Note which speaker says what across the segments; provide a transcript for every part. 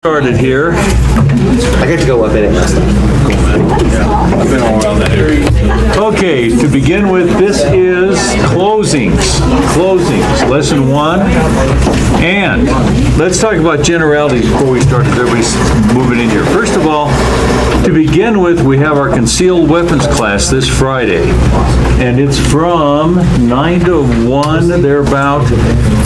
Speaker 1: Started here.
Speaker 2: I got to go up in it last time.
Speaker 1: Okay, to begin with, this is closings, lesson 1. And let's talk about generalities before we start, because everybody's moving in here. First of all, to begin with, we have our concealed weapons class this Friday. And it's from 9 to 1, they're about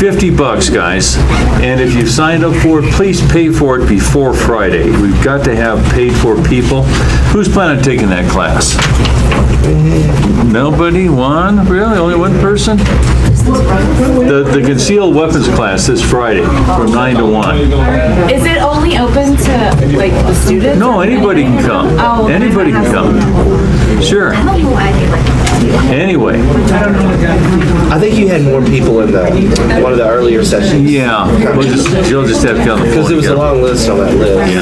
Speaker 1: $50, guys. And if you've signed up for it, please pay for it before Friday. We've got to have paid for people. Who's planning on taking that class? Nobody? One? Really? Only one person? The concealed weapons class this Friday from 9 to 1.
Speaker 3: Is it only open to, like, the students?
Speaker 1: No, anybody can come.
Speaker 3: Oh,
Speaker 1: Anybody can come. Sure. Anyway,
Speaker 2: I think you had more people in one of the earlier sessions.
Speaker 1: yeah, you'll just have to come.
Speaker 2: Because there was a long list on that list.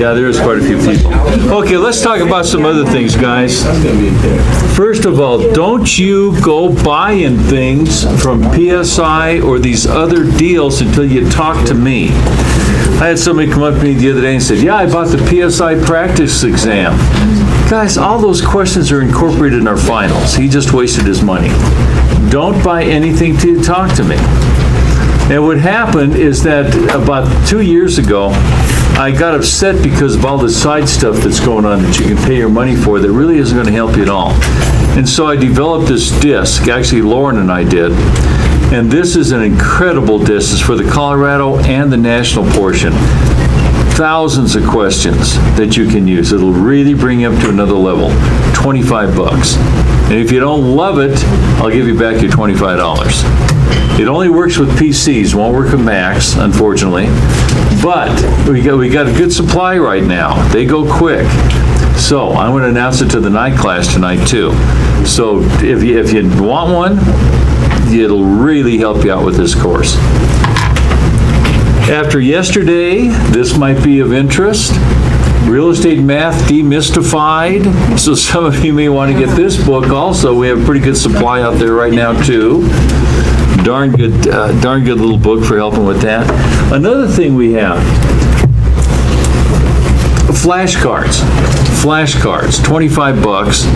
Speaker 1: Yeah, there is quite a few people. Okay, let's talk about some other things, guys. First of all, don't you go buying things from PSI or these other deals until you talk to me. I had somebody come up to me the other day and said, yeah, I bought the PSI practice exam. Guys, all those questions are incorporated in our finals. He just wasted his money. Don't buy anything till you talk to me. And what happened is that about 2 years ago, I got upset because of all the side stuff that's going on that you can pay your money for that really isn't going to help you at all. And so I developed this disc, actually Lauren and I did, and this is an incredible disc. It's for the Colorado and the national portion. Thousands of questions that you can use. It'll really bring you up to another level. $25. And if you don't love it, I'll give you back your $25. It only works with PCs, won't work with Macs, unfortunately. But we got a good supply right now. They go quick. So I'm going to announce it to the night class tonight too. So if you want one, it'll really help you out with this course. After yesterday, this might be of interest. Real Estate Math Demystified. So some of you may want to get this book also. We have a pretty good supply out there right now too. Darn good little book for helping with that. Another thing we have, flashcards, $25,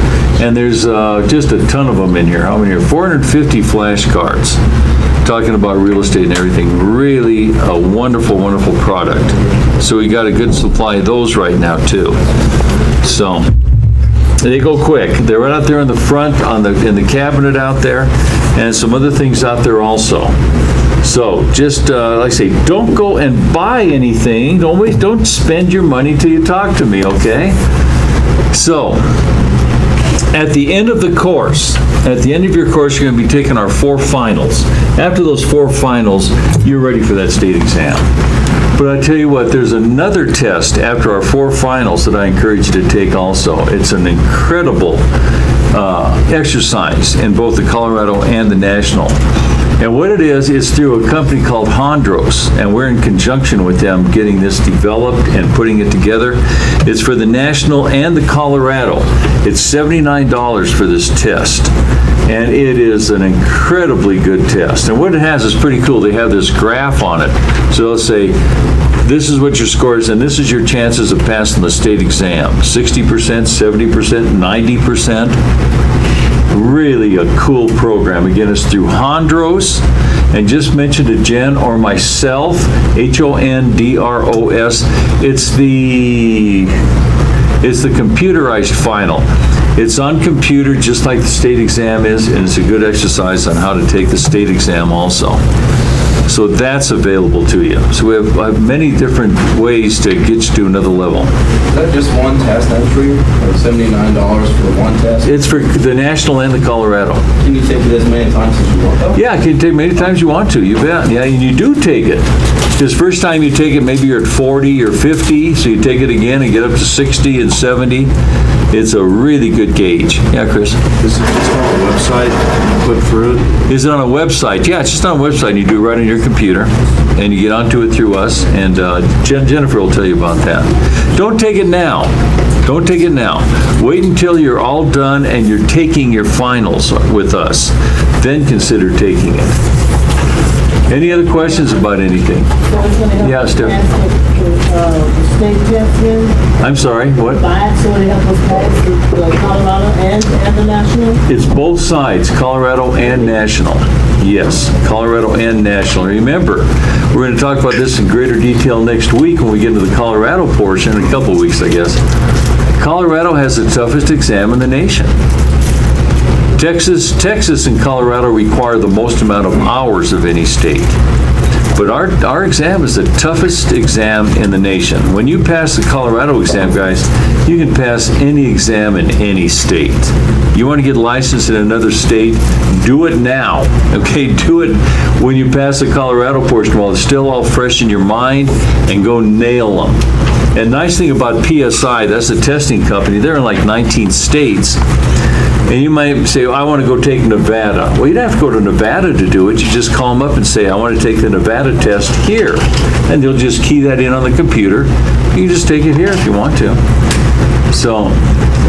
Speaker 1: and there's just a ton of them in here. How many are 450 flashcards talking about real estate and everything. Really a wonderful, wonderful product. So we got a good supply of those right now too. So they go quick. They're right out there in the front in the cabinet out there, and some other things out there also. So just like I say, don't go and buy anything. Don't spend your money till you talk to me, okay? So at the end of the course, you're going to be taking our 4 finals. After those 4 finals, you're ready for that state exam. But I tell you what, there's another test after our 4 finals that I encourage you to take also. It's an incredible exercise in both the Colorado and the national. And what it is through a company called Hondros, and we're in conjunction with them getting this developed and putting it together. It's for the national and the Colorado. It's $79 for this test, and it is an incredibly good test. And what it has is pretty cool. They have this graph on it. So they'll say, this is what your score is, and this is your chances of passing the state exam. 60%, 70%, 90%. Really a cool program. Again, it's through Hondros, and just mention to Jen or myself, Hondros. It's the computerized final. It's on computer just like the state exam is, and it's a good exercise on how to take the state exam also. So that's available to you. So we have many different ways to get you to another level.
Speaker 4: Is that just one test then for you? Or $79 for one test?
Speaker 1: It's for the national and the Colorado.
Speaker 4: Can you take it as many times as you want though?
Speaker 1: Yeah, you can take many times you want to, you bet. Yeah, and you do take it. Because first time you take it, maybe you're at 40 or 50, so you take it again and get up to 60 and 70. It's a really good gauge. Yeah, Chris?
Speaker 5: Is it just on the website, click through it?
Speaker 1: Is it on a website? Yeah, it's just on a website. You do it right on your computer, and you get onto it through us, and Jennifer will tell you about that. Don't take it now. Don't take it now. Wait until you're all done and you're taking your finals with us. Then consider taking it. Any other questions about anything? Yeah, Steph.
Speaker 6: The state testing,
Speaker 1: I'm sorry, what?
Speaker 6: buy it so it helps us pass the Colorado and the national.
Speaker 1: It's both sides, Colorado and national. Yes, Colorado and national. Remember, we're going to talk about this in greater detail next week when we get into the Colorado portion, in a couple of weeks, I guess. Colorado has the toughest exam in the nation. Texas and Colorado require the most amount of hours of any state. But our exam is the toughest exam in the nation. When you pass the Colorado exam, guys, you can pass any exam in any state. You want to get licensed in another state, do it now, okay? Do it when you pass the Colorado portion while it's still all fresh in your mind, and go nail them. And nice thing about PSI, that's the testing company, they're in like 19 states. And you might say, I want to go take Nevada. Well, you don't have to go to Nevada to do it. You just call them up and say, I want to take the Nevada test here. And they'll just key that in on the computer. You can just take it here if you want to. So,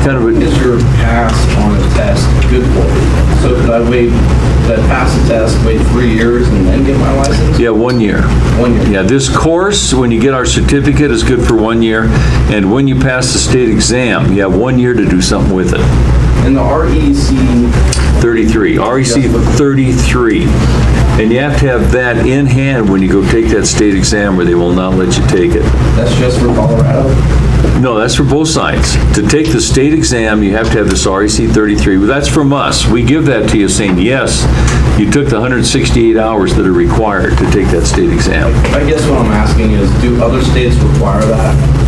Speaker 1: kind of a...
Speaker 4: Is your pass on a test good for you? So could I pass the test, wait 3 years, and then get my license?
Speaker 1: Yeah, 1 year.
Speaker 4: 1 year.
Speaker 1: Yeah, this course, when you get our certificate, is good for 1 year. And when you pass the state exam, you have 1 year to do something with it.
Speaker 4: And the REC
Speaker 1: 33, REC 33. And you have to have that in hand when you go take that state exam, or they will not let you take it.
Speaker 4: That's just for Colorado?
Speaker 1: No, that's for both sides. To take the state exam, you have to have this REC 33. Well, that's from us. We give that to you saying, yes, you took the 168 hours that are required to take that state exam.
Speaker 4: I guess what I'm asking is, do other states require that?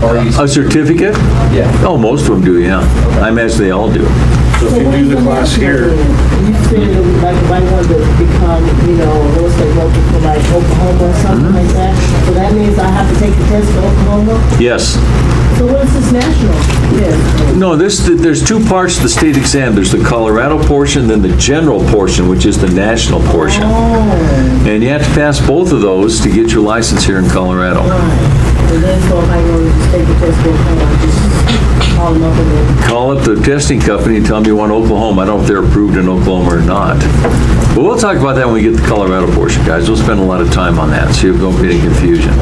Speaker 1: A certificate?
Speaker 4: Yeah.
Speaker 1: Oh, most of them do, yeah. I imagine they all do.
Speaker 5: So if you do the class here,
Speaker 6: You said, like, if I wanted to become, a real estate broker for like Oklahoma or something like that, so that means I have to take the test for Oklahoma?
Speaker 1: Yes.
Speaker 6: So what is this national? Yes.
Speaker 1: No, there's two parts to the state exam. There's the Colorado portion, then the general portion, which is the national portion.
Speaker 6: Oh,
Speaker 1: And you have to pass both of those to get your license here in Colorado.
Speaker 6: right. And then so if I go to just take the test for Oklahoma, just call them up and then.
Speaker 1: Call up the testing company and tell them you want Oklahoma. I don't know if they're approved in Oklahoma or not. But we'll talk about that when we get to the Colorado portion, guys. We'll spend a lot of time on that, so you don't get any confusion.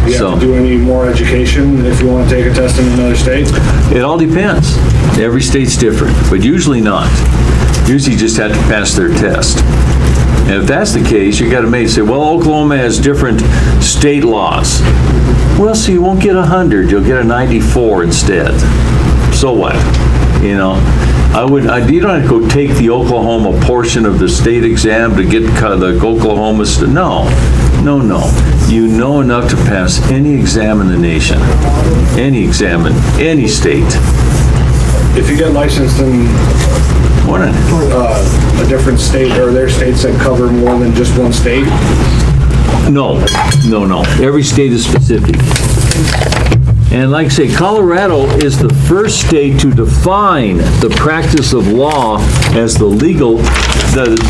Speaker 5: you have to do any more education if you want to take a test in another state?
Speaker 1: It all depends. Every state's different, but usually not. Usually you just have to pass their test. And if that's the case, you got to say, well, Oklahoma has different state laws. Well, so you won't get 100, you'll get a 94 instead. So what? You don't have to go take the Oklahoma portion of the state exam to get the Oklahoma, no. You know enough to pass any exam in the nation. Any exam in any state.
Speaker 5: If you get licensed in
Speaker 1: Morning.
Speaker 5: a different state, or their states that cover more than just one state?
Speaker 1: No. Every state is specific. And like I say, Colorado is the first state to define the practice of law as the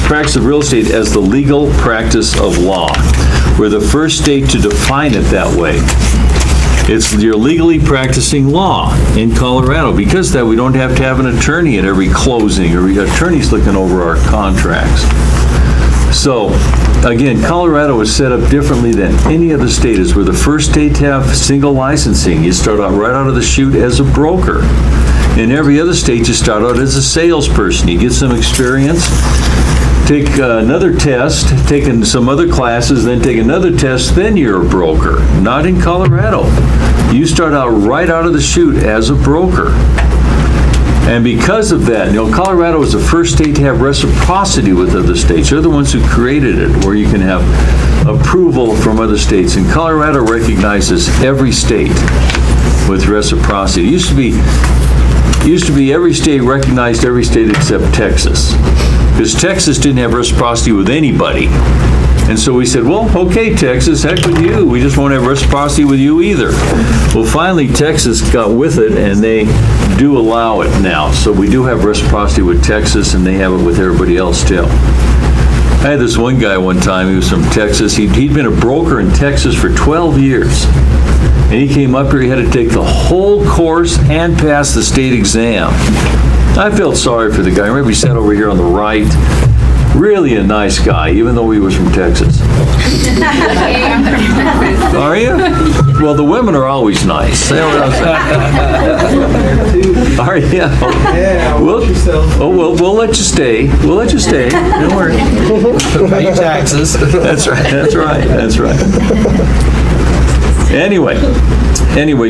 Speaker 1: practice of real estate as the legal practice of law. We're the first state to define it that way. You're legally practicing law in Colorado. Because of that, we don't have to have an attorney at every closing, or attorneys looking over our contracts. So, again, Colorado is set up differently than any other state. We're the first state to have single licensing. You start out right out of the chute as a broker. In every other state, you start out as a salesperson. You get some experience, take another test, take some other classes, then take another test, then you're a broker. Not in Colorado. You start out right out of the chute as a broker. And because of that, Colorado was the first state to have reciprocity with other states. They're the ones who created it, where you can have approval from other states. And Colorado recognizes every state with reciprocity. It used to be every state recognized every state except Texas. Because Texas didn't have reciprocity with anybody. And so we said, well, okay, Texas, heck with you. We just won't have reciprocity with you either. Well, finally, Texas got with it, and they do allow it now. So we do have reciprocity with Texas, and they have it with everybody else, too. I had this one guy one time, he was from Texas. He'd been a broker in Texas for 12 years. And he came up here, he had to take the whole course and pass the state exam. I felt sorry for the guy. I remember he sat over here on the right. Really a nice guy, even though he was from Texas. Are you? Well, the women are always nice. They always- Are you?
Speaker 2: Yeah,
Speaker 1: We'll let you stay. We'll let you stay. Don't worry.
Speaker 2: pay your taxes.
Speaker 1: That's right, that's right, that's right. Anyway,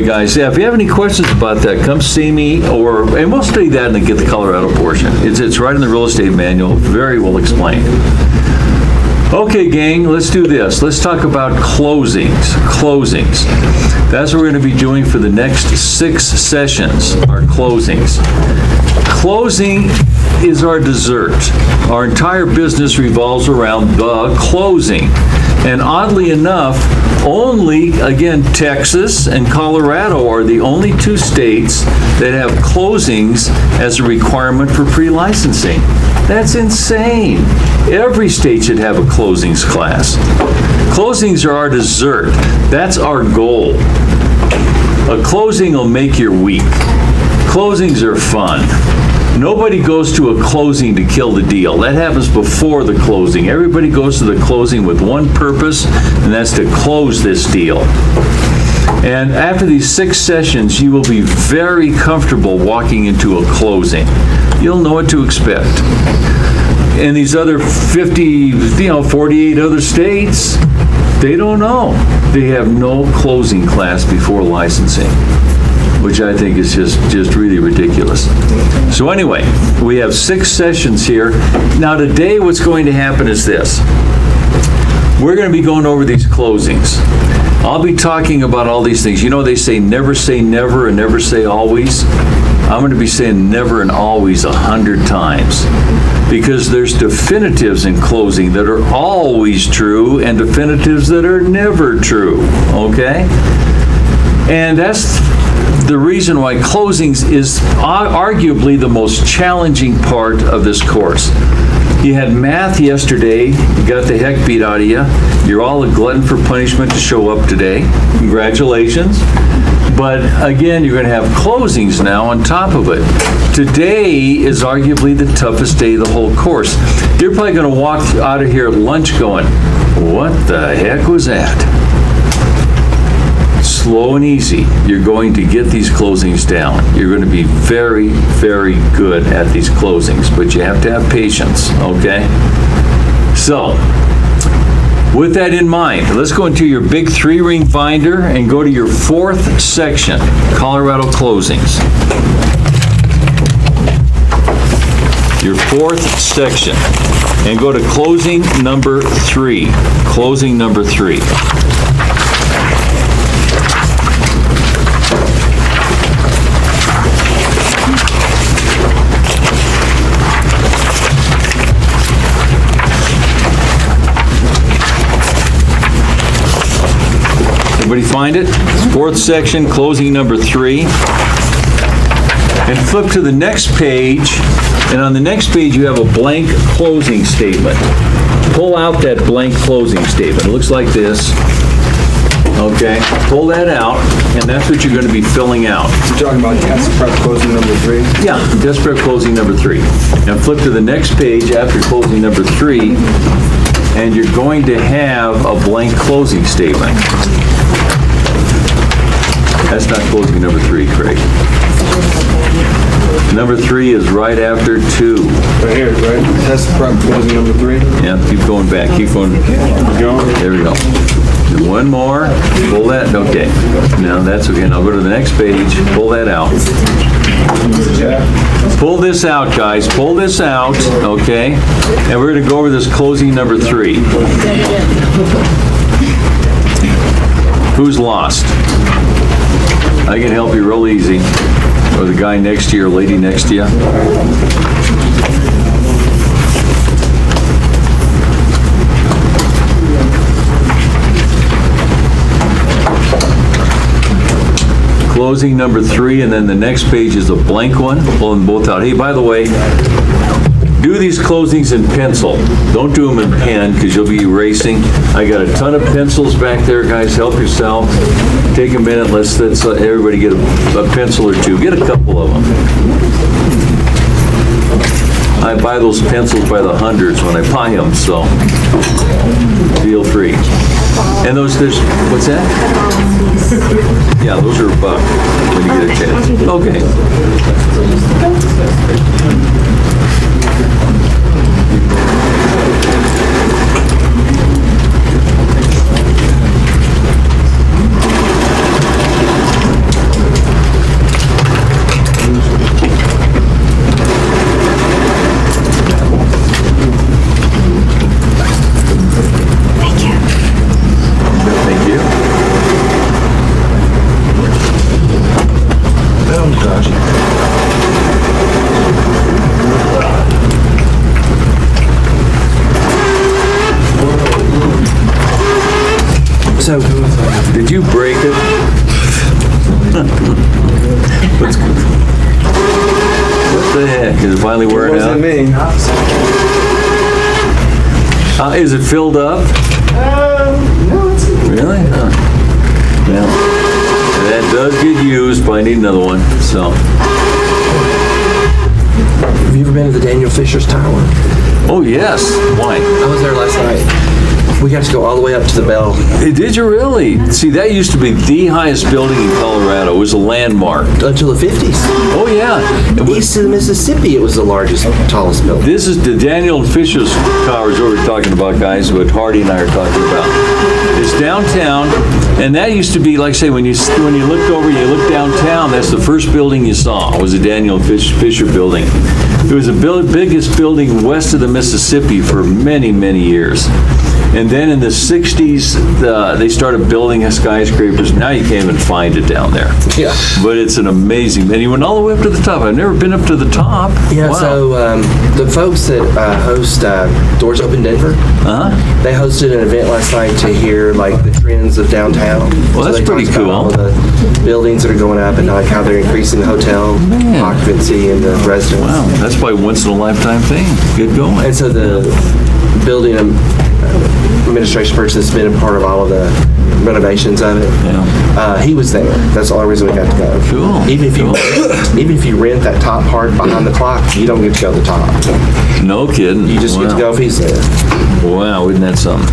Speaker 1: guys, yeah, if you have any questions about that, come see me, and we'll study that and then get the Colorado portion. It's right in the real estate manual, very well explained. Okay, gang, let's do this. Let's talk about closings. That's what we're going to be doing for the next 6 sessions, our closings. Closing is our dessert. Our entire business revolves around the closing. And oddly enough, only, again, Texas and Colorado are the only 2 states that have closings as a requirement for pre-licensing. That's insane. Every state should have a closings class. Closings are our dessert. That's our goal. A closing will make your week. Closings are fun. Nobody goes to a closing to kill the deal. That happens before the closing. Everybody goes to the closing with one purpose, and that's to close this deal. And after these 6 sessions, you will be very comfortable walking into a closing. You'll know what to expect. And these other 48 other states, they don't know. They have no closing class before licensing, which I think is just really ridiculous. So anyway, we have 6 sessions here. Now today what's going to happen is this. We're going to be going over these closings. I'll be talking about all these things. You know, they say never and never say always. I'm going to be saying never and always 100 times, because there's definitives in closing that are always true and definitives that are never true, okay? And that's the reason why closings is arguably the most challenging part of this course. You had math yesterday, you got the heck beat out of you. You're all a glutton for punishment to show up today. Congratulations. But again, you're going to have closings now on top of it. Today is arguably the toughest day of the whole course. You're probably going to walk out of here at lunch going, what the heck was that? Slow and easy. You're going to get these closings down. You're going to be very, very good at these closings, but you have to have patience, okay? So, with that in mind, let's go into your big 3-ring binder and go to your 4th section, Colorado closings. Your 4th section, and go to closing number 3. Closing number 3. Everybody find it? 4th section, closing number 3. And flip to the next page, and on the next page you have a blank closing statement. Pull out that blank closing statement. It looks like this. Okay, pull that out, and that's what you're going to be filling out.
Speaker 7: You're talking about test prep closing number 3?
Speaker 1: Yeah, test prep closing number 3. And flip to the next page after closing number 3, and you're going to have a blank closing statement. That's not closing number 3, Craig. Number 3 is right after 2.
Speaker 7: Right here, right? Test prep closing number 3?
Speaker 1: Yeah, keep going back, keep going. There we go. Do one more, pull that, okay. No, that's okay. Now go to the next page, pull that out. Pull this out, guys, pull this out, okay? And we're gonna go over this closing number 3. Who's lost? I can help you real easy. Or the guy next to you or lady next to you. Closing number 3, and then the next page is a blank one. Pull them both out. Hey, by the way, do these closings in pencil. Don't do them in pen, because you'll be erasing. I got a ton of pencils back there, guys. Help yourself. Take a minute. Let's everybody get a pencil or two. Get a couple of them. I buy those pencils by the hundreds when I buy them, so feel free. And there's, what's that? Yeah, those are a buck when you get a chance. Okay. Thank you.
Speaker 2: So,
Speaker 1: Did you break it? What the heck? Is it finally wearing out?
Speaker 7: Wasn't me.
Speaker 1: Is it filled up?
Speaker 6: No, it's
Speaker 1: Really? Huh. Well, that does get used, but I need another one, so.
Speaker 2: have you ever been to the Daniel Fisher's Tower?
Speaker 1: Oh, yes. Why?
Speaker 2: I was there last night. We got to go all the way up to the bell.
Speaker 1: Did you really? See, that used to be the highest building in Colorado. It was a landmark.
Speaker 2: Until the 50s.
Speaker 1: Oh, yeah. It was-
Speaker 2: East of the Mississippi, it was the largest, tallest building.
Speaker 1: This is the Daniel Fisher's Towers that we're talking about, guys, what Hardy and I are talking about. It's downtown, and that used to be, like I say, when you looked over, you looked downtown, that's the first building you saw, was the Daniel Fisher Building. It was the biggest building west of the Mississippi for many, many years. And then in the 60s, they started building skyscrapers. Now you can't even find it down there.
Speaker 2: Yeah.
Speaker 1: But it's an amazing, and you went all the way up to the top. I've never been up to the top.
Speaker 2: Yeah,
Speaker 1: Wow.
Speaker 2: so the folks that host Doors Open Denver, they hosted an event last night to hear like the trends of downtown.
Speaker 1: Well,
Speaker 2: So
Speaker 1: that's
Speaker 2: they
Speaker 1: pretty
Speaker 2: talked about
Speaker 1: cool.
Speaker 2: all the buildings that are going up and like how they're increasing the hotel occupancy and the residents.
Speaker 1: Wow, that's probably once in a lifetime thing. Good going.
Speaker 2: And so the building administration person that's been a part of all of the renovations of it,
Speaker 1: Yeah.
Speaker 2: he was there. That's the only reason we got to go.
Speaker 1: Cool.
Speaker 2: Even if you rent that top part behind the clock, you don't get to go to the top.
Speaker 1: No kidding.
Speaker 2: You just get to
Speaker 1: Wow.
Speaker 2: go if he's there.
Speaker 1: Wow, isn't that something?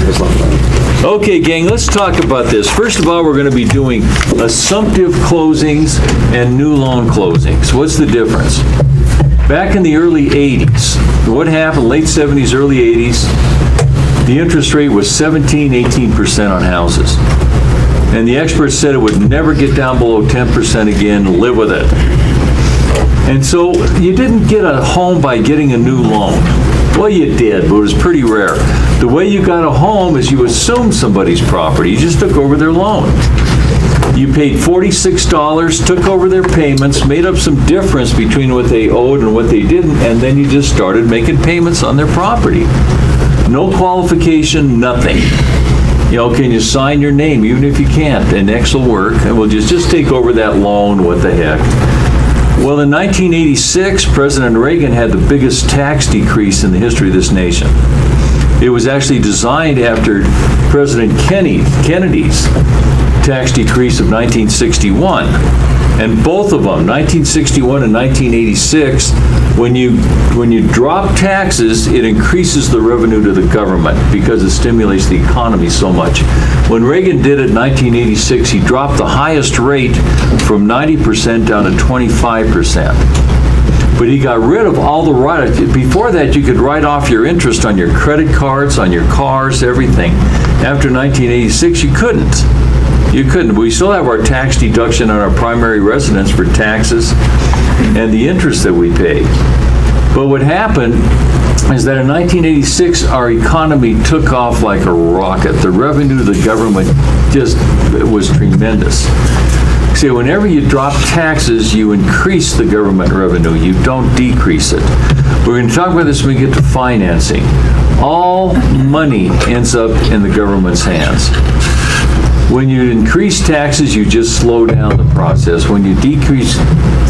Speaker 2: It's a lot of fun.
Speaker 1: Okay, gang, let's talk about this. First of all, we're going to be doing assumptive closings and new loan closings. What's the difference? Back in the early 80s, what happened, late 70s, early 80s, the interest rate was 17, 18% on houses. And the experts said it would never get down below 10% again, live with it. And so you didn't get a home by getting a new loan. Well, you did, but it was pretty rare. The way you got a home is you assumed somebody's property. You just took over their loan. You paid $46, took over their payments, made up some difference between what they owed and what they didn't, and then you just started making payments on their property. No qualification, nothing. You know, can you sign your name, even if you can't? And X will work, and we'll just take over that loan, what the heck. Well, in 1986, President Reagan had the biggest tax decrease in the history of this nation. It was actually designed after President Kennedy's tax decrease of 1961. And both of them, 1961 and 1986, when you drop taxes, it increases the revenue to the government because it stimulates the economy so much. When Reagan did it in 1986, he dropped the highest rate from 90% down to 25%. But he got rid of all the write-offs. Before that, you could write off your interest on your credit cards, on your cars, everything. After 1986, you couldn't. You couldn't. We still have our tax deduction on our primary residence for taxes and the interest that we pay. But what happened is that in 1986, our economy took off like a rocket. The revenue to the government just was tremendous. See, whenever you drop taxes, you increase the government revenue. You don't decrease it. We're going to talk about this when we get to financing. All money ends up in the government's hands. When you increase taxes, you just slow down the process. When you decrease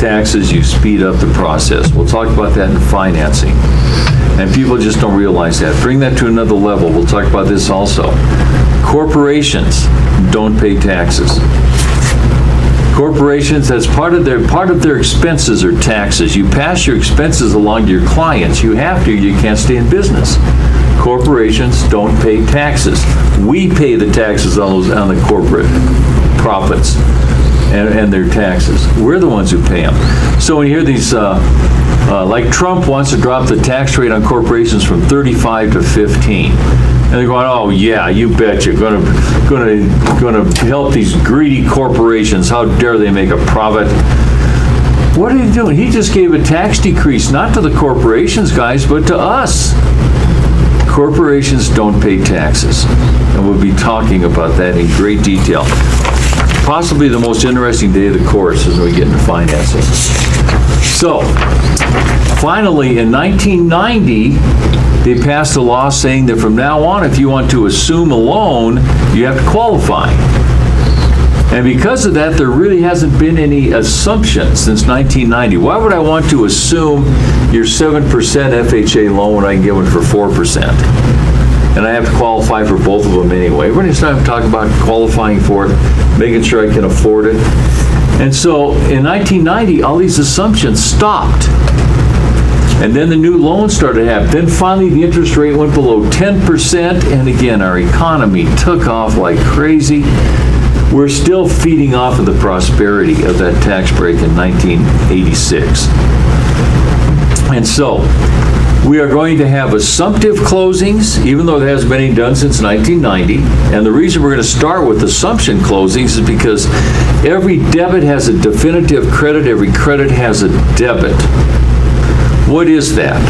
Speaker 1: taxes, you speed up the process. We'll talk about that in financing. And people just don't realize that. Bring that to another level. We'll talk about this also. Corporations don't pay taxes. Corporations, that's part of their expenses are taxes. You pass your expenses along to your clients. You have to, you can't stay in business. Corporations don't pay taxes. We pay the taxes on the corporate profits and their taxes. We're the ones who pay them. So when you hear these, like Trump wants to drop the tax rate on corporations from 35 to 15. And they're going, oh yeah, you betcha, gonna help these greedy corporations. How dare they make a profit? What are you doing? He just gave a tax decrease, not to the corporations, guys, but to us. Corporations don't pay taxes. And we'll be talking about that in great detail. Possibly the most interesting day of the course is when we get into financing. So, finally, in 1990, they passed a law saying that from now on, if you want to assume a loan, you have to qualify. And because of that, there really hasn't been any assumption since 1990. Why would I want to assume your 7% FHA loan when I can get one for 4%? And I have to qualify for both of them anyway. We're going to start talking about qualifying for it, making sure I can afford it. And so in 1990, all these assumptions stopped. And then the new loans started to happen. Then finally the interest rate went below 10%, and again, our economy took off like crazy. We're still feeding off of the prosperity of that tax break in 1986. And so, we are going to have assumptive closings, even though there hasn't been any done since 1990. And the reason we're going to start with assumption closings is because every debit has a definitive credit, every credit has a debit. What is that?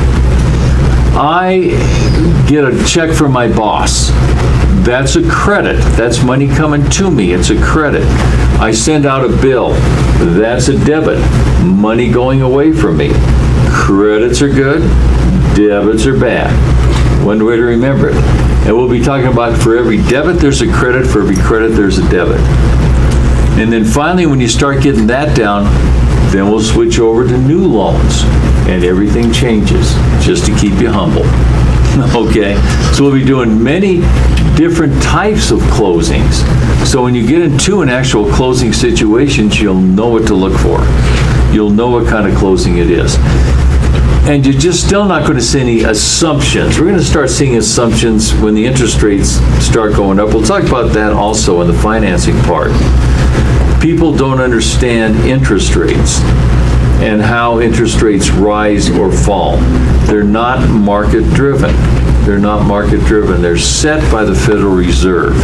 Speaker 1: I get a check from my boss. That's a credit. That's money coming to me. It's a credit. I send out a bill. That's a debit. Money going away from me. Credits are good. Debits are bad. One way to remember it. And we'll be talking about for every debit there's a credit, for every credit there's a debit. And then finally, when you start getting that down, then we'll switch over to new loans. And everything changes, just to keep you humble. Okay, so we'll be doing many different types of closings. So when you get into an actual closing situation, you'll know what to look for. You'll know what kind of closing it is. And you're just still not going to see any assumptions. We're going to start seeing assumptions when the interest rates start going up. We'll talk about that also in the financing part. People don't understand interest rates and how interest rates rise or fall. They're not market driven. They're not market driven. They're set by the Federal Reserve.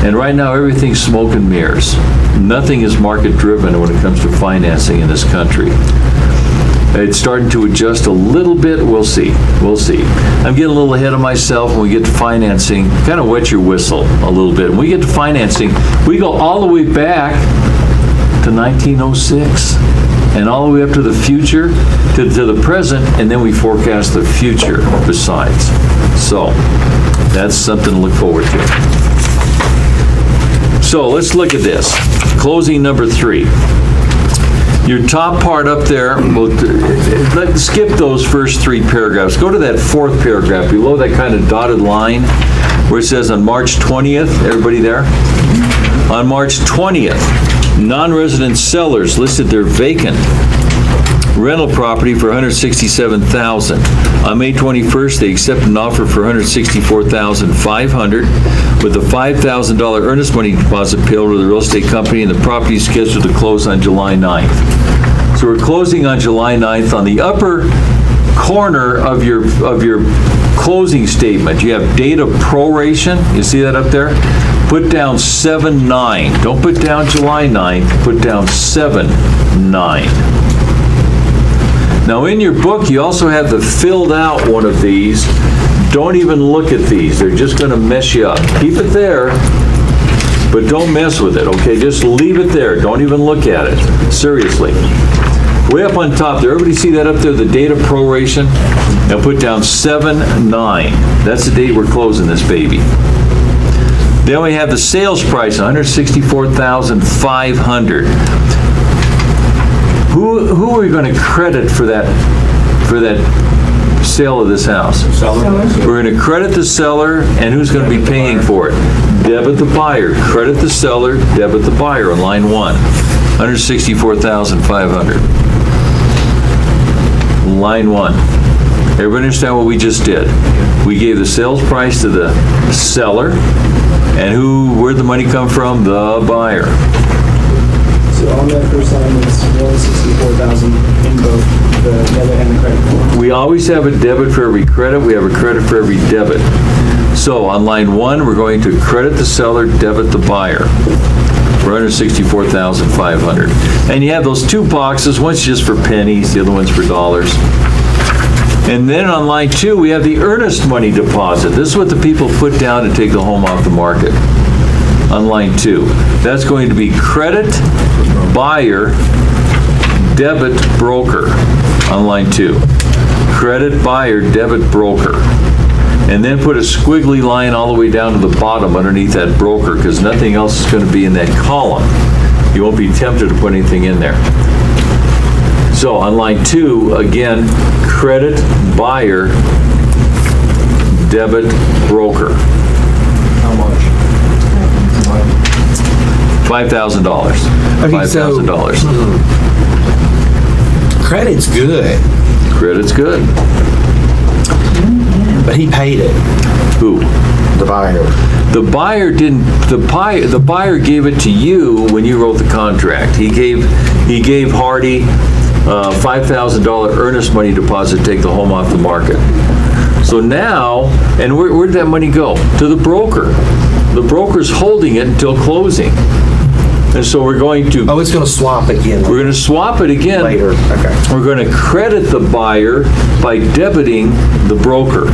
Speaker 1: And right now everything's smoke and mirrors. Nothing is market driven when it comes to financing in this country. It's starting to adjust a little bit. We'll see. We'll see. I'm getting a little ahead of myself when we get to financing. Kind of wet your whistle a little bit. When we get to financing, we go all the way back to 1906 and all the way up to the future, to the present, and then we forecast the future besides. So that's something to look forward to. So let's look at this. Closing number 3. Your top part up there, let's skip those first 3 paragraphs. Go to that 4th paragraph below that kind of dotted line where it says on March 20th, everybody there? On March 20th, non-resident sellers listed their vacant rental property for $167,000. On May 21st, they accepted an offer for $164,500 with a $5,000 earnest money deposit payable to the real estate company, and the property is scheduled to close on July 9th. So we're closing on July 9th. On the upper corner of your closing statement, you have date of proration. You see that up there? Put down 7/9. Don't put down July 9th. Put down 7/9. Now in your book, you also have the filled out one of these. Don't even look at these. They're just going to mess you up. Keep it there, but don't mess with it, okay? Just leave it there. Don't even look at it. Seriously. Way up on top there, everybody see that up there, the date of proration? Now put down 7/9. That's the date we're closing this baby. Then we have the sales price, $164,500. Who are we going to credit for that sale of this house? We're going to credit the seller, and who's going to be paying for it? Debit the buyer. Credit the seller, debit the buyer on line 1. $164,500. Line 1. Everybody understand what we just did? We gave the sales price to the seller, and where'd the money come from? The buyer.
Speaker 8: So on that first line, it's 164,000 in both the debit and the credit card.
Speaker 1: We always have a debit for every credit, we have a credit for every debit. So on line 1, we're going to credit the seller, debit the buyer for $164,500. And you have those two boxes, one's just for pennies, the other one's for dollars. And then on line 2, we have the earnest money deposit. This is what the people put down to take the home off the market. On line 2, that's going to be credit, buyer, debit, broker. On line 2, credit, buyer, debit, broker. And then put a squiggly line all the way down to the bottom underneath that broker, because nothing else is going to be in that column. You won't be tempted to put anything in there. So on line 2, again, credit, buyer, debit, broker.
Speaker 8: How much?
Speaker 1: $5,000.
Speaker 2: Okay, so-
Speaker 1: $5,000.
Speaker 2: Credit's good,
Speaker 1: Credit's good.
Speaker 2: but he paid it.
Speaker 1: Who?
Speaker 2: The buyer.
Speaker 1: The buyer didn't, the buyer gave it to you when you wrote the contract. He gave Hardy $5,000 earnest money deposit to take the home off the market. So now, and where did that money go? To the broker. The broker's holding it until closing. And so we're going to,
Speaker 2: Oh, it's going to swap again
Speaker 1: we're going to swap it again.
Speaker 2: later. Okay.
Speaker 1: We're going to credit the buyer by debiting the broker.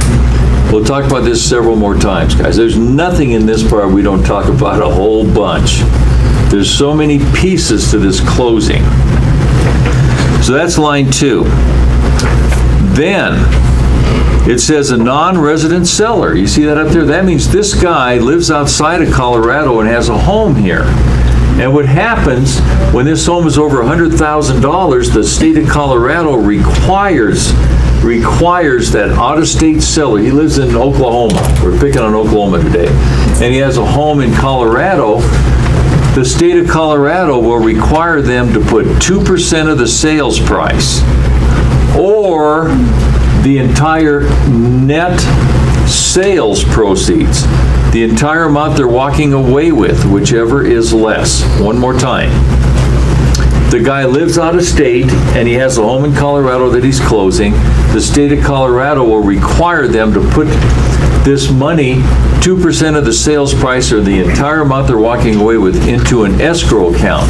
Speaker 1: We'll talk about this several more times, guys. There's nothing in this part we don't talk about a whole bunch. There's so many pieces to this closing. So that's line 2. Then it says a non-resident seller. You see that up there? That means this guy lives outside of Colorado and has a home here. And what happens when this home is over $100,000, the state of Colorado requires that out-of-state seller, he lives in Oklahoma, we're picking on Oklahoma today, and he has a home in Colorado, the state of Colorado will require them to put 2% of the sales price or the entire net sales proceeds, the entire amount they're walking away with, whichever is less. One more time. The guy lives out of state and he has a home in Colorado that he's closing. The state of Colorado will require them to put this money, 2% of the sales price or the entire amount they're walking away with, into an escrow account.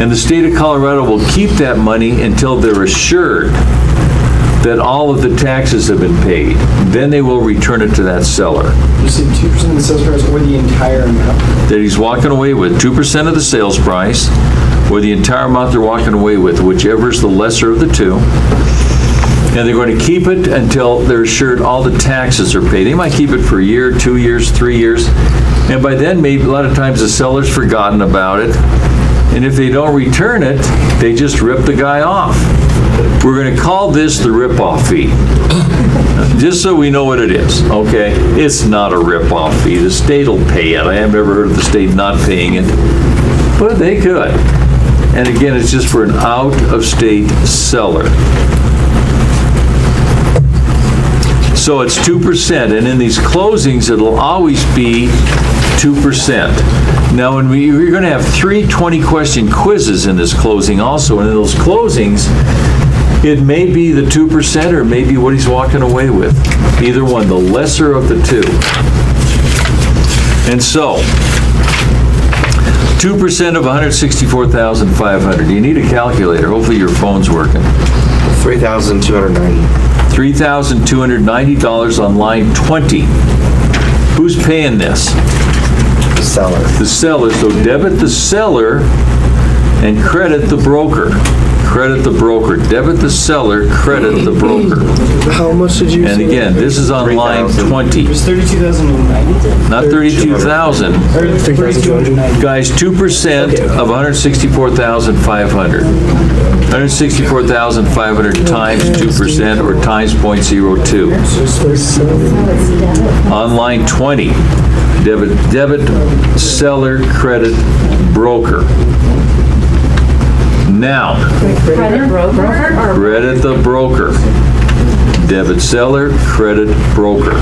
Speaker 1: And the state of Colorado will keep that money until they're assured that all of the taxes have been paid. Then they will return it to that seller.
Speaker 8: You said 2% of the sales price or the entire amount?
Speaker 1: That he's walking away with 2% of the sales price or the entire amount they're walking away with, whichever is the lesser of the two. And they're going to keep it until they're assured all the taxes are paid. They might keep it for a year, 2 years, 3 years. And by then, maybe a lot of times the seller's forgotten about it. And if they don't return it, they just rip the guy off. We're going to call this the rip-off fee. Just so we know what it is, okay? It's not a rip-off fee. The state will pay it. I have never heard of the state not paying it, but they could. And again, it's just for an out-of-state seller. So it's 2%, and in these closings, it'll always be 2%. Now, we're going to have 3 20-question quizzes in this closing also, and in those closings, it may be the 2% or it may be what he's walking away with. Either one, the lesser of the two. And so, 2% of $164,500. You need a calculator. Hopefully your phone's working.
Speaker 2: $3,290.
Speaker 1: $3,290 on line 20. Who's paying this?
Speaker 2: The seller.
Speaker 1: The seller. So debit the seller and credit the broker. Credit the broker. Debit the seller, credit the broker.
Speaker 7: How much did you
Speaker 1: And
Speaker 7: say?
Speaker 1: again, this is on line 20,
Speaker 8: It was 32,090?
Speaker 1: not 32,000.
Speaker 8: Or 32,290?
Speaker 1: Guys, 2% of 164,500. 164,500 times 2% or times 0.02. On line 20, debit, seller, credit, broker. Now,
Speaker 3: Credit broker or?
Speaker 1: credit the broker. Debit seller, credit broker.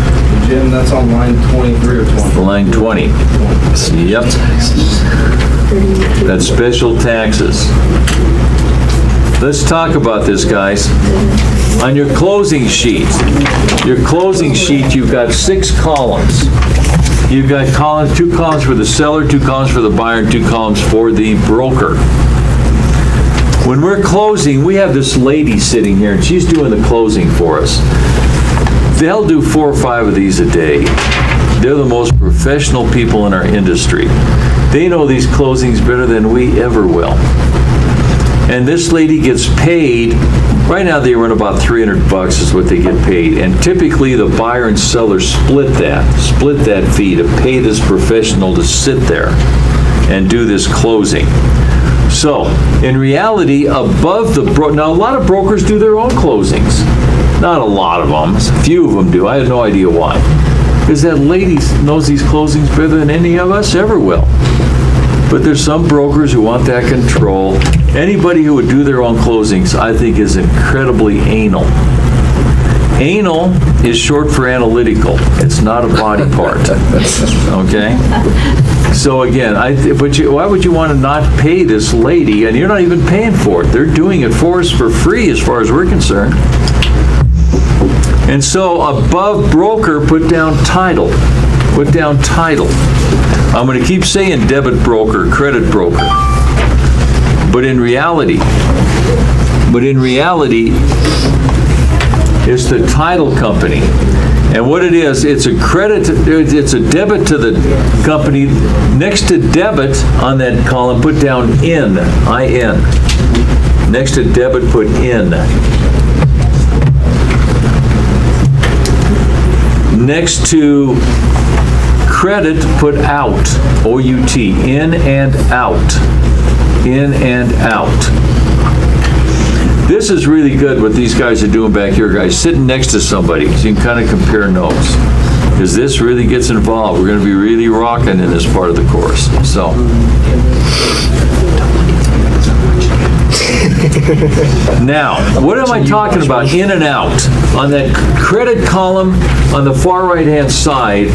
Speaker 4: Jim, that's on line 23 or 20.
Speaker 1: Line 20. Yep. That's special taxes. Let's talk about this, guys. On your closing sheet, you've got 6 columns. You've got 2 columns for the seller, 2 columns for the buyer, and 2 columns for the broker. When we're closing, we have this lady sitting here, and she's doing the closing for us. They'll do 4 or 5 of these a day. They're the most professional people in our industry. They know these closings better than we ever will. And this lady gets paid, right now they run about $300 is what they get paid. And typically the buyer and seller split that fee to pay this professional to sit there and do this closing. So, in reality, above the now a lot of brokers do their own closings. Not a lot of them, a few of them do. I have no idea why. Because that lady knows these closings better than any of us ever will. But there's some brokers who want that control. Anybody who would do their own closings, I think, is incredibly anal. Anal is short for analytical. It's not a body part. Okay? So again, why would you want to not pay this lady? And you're not even paying for it. They're doing it for us for free as far as we're concerned. And so above broker, put down title. Put down title. I'm going to keep saying debit broker, credit broker. But in reality, it's the title company. And what it is, it's a debit to the company. Next to debit on that column, put down in, I-N. Next to debit, put in. Next to credit, put out, O-U-T, in and out. In and out. This is really good what these guys are doing back here, guys, sitting next to somebody, so you can kind of compare notes. Because this really gets involved. We're going to be really rocking in this part of the course. So. Now, what am I talking about? In and out. On that credit column on the far right-hand side,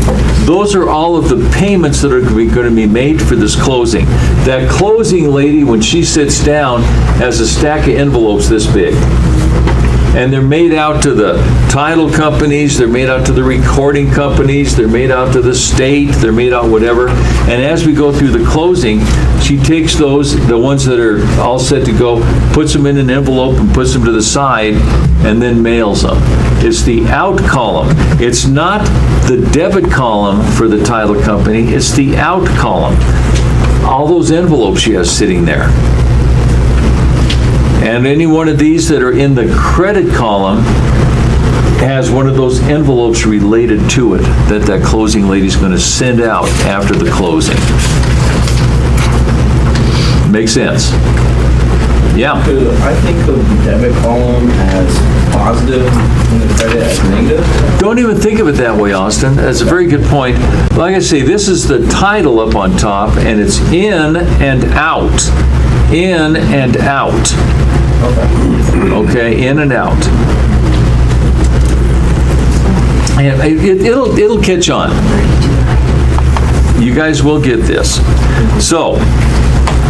Speaker 1: those are all of the payments that are going to be made for this closing. That closing lady, when she sits down, has a stack of envelopes this big. And they're made out to the title companies, they're made out to the recording companies, they're made out to the state, they're made out whatever. And as we go through the closing, she takes those, the ones that are all set to go, puts them in an envelope and puts them to the side, and then mails them. It's the out column. It's not the debit column for the title company, it's the out column. All those envelopes she has sitting there. And any one of these that are in the credit column has one of those envelopes related to it that closing lady's going to send out after the closing. Makes sense? Yeah.
Speaker 4: I think the debit column as positive and the credit as negative.
Speaker 1: Don't even think of it that way, Austin. That's a very good point. Like I say, this is the title up on top, and it's in and out. In and out. Okay, in and out. And it'll catch on. You guys will get this. So,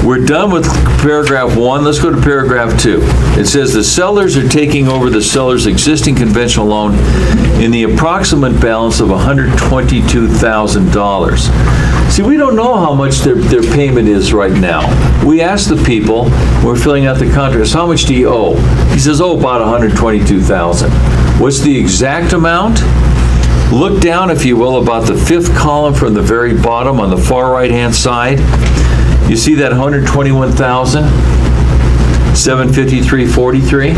Speaker 1: we're done with paragraph 1. Let's go to paragraph 2. It says the sellers are taking over the seller's existing conventional loan in the approximate balance of $122,000. See, we don't know how much their payment is right now. We asked the people, we're filling out the contract, how much do you owe? He says, oh, about $122,000. What's the exact amount? Look down, if you will, about the 5th column from the very bottom on the far right-hand side. You see that $121,753.43?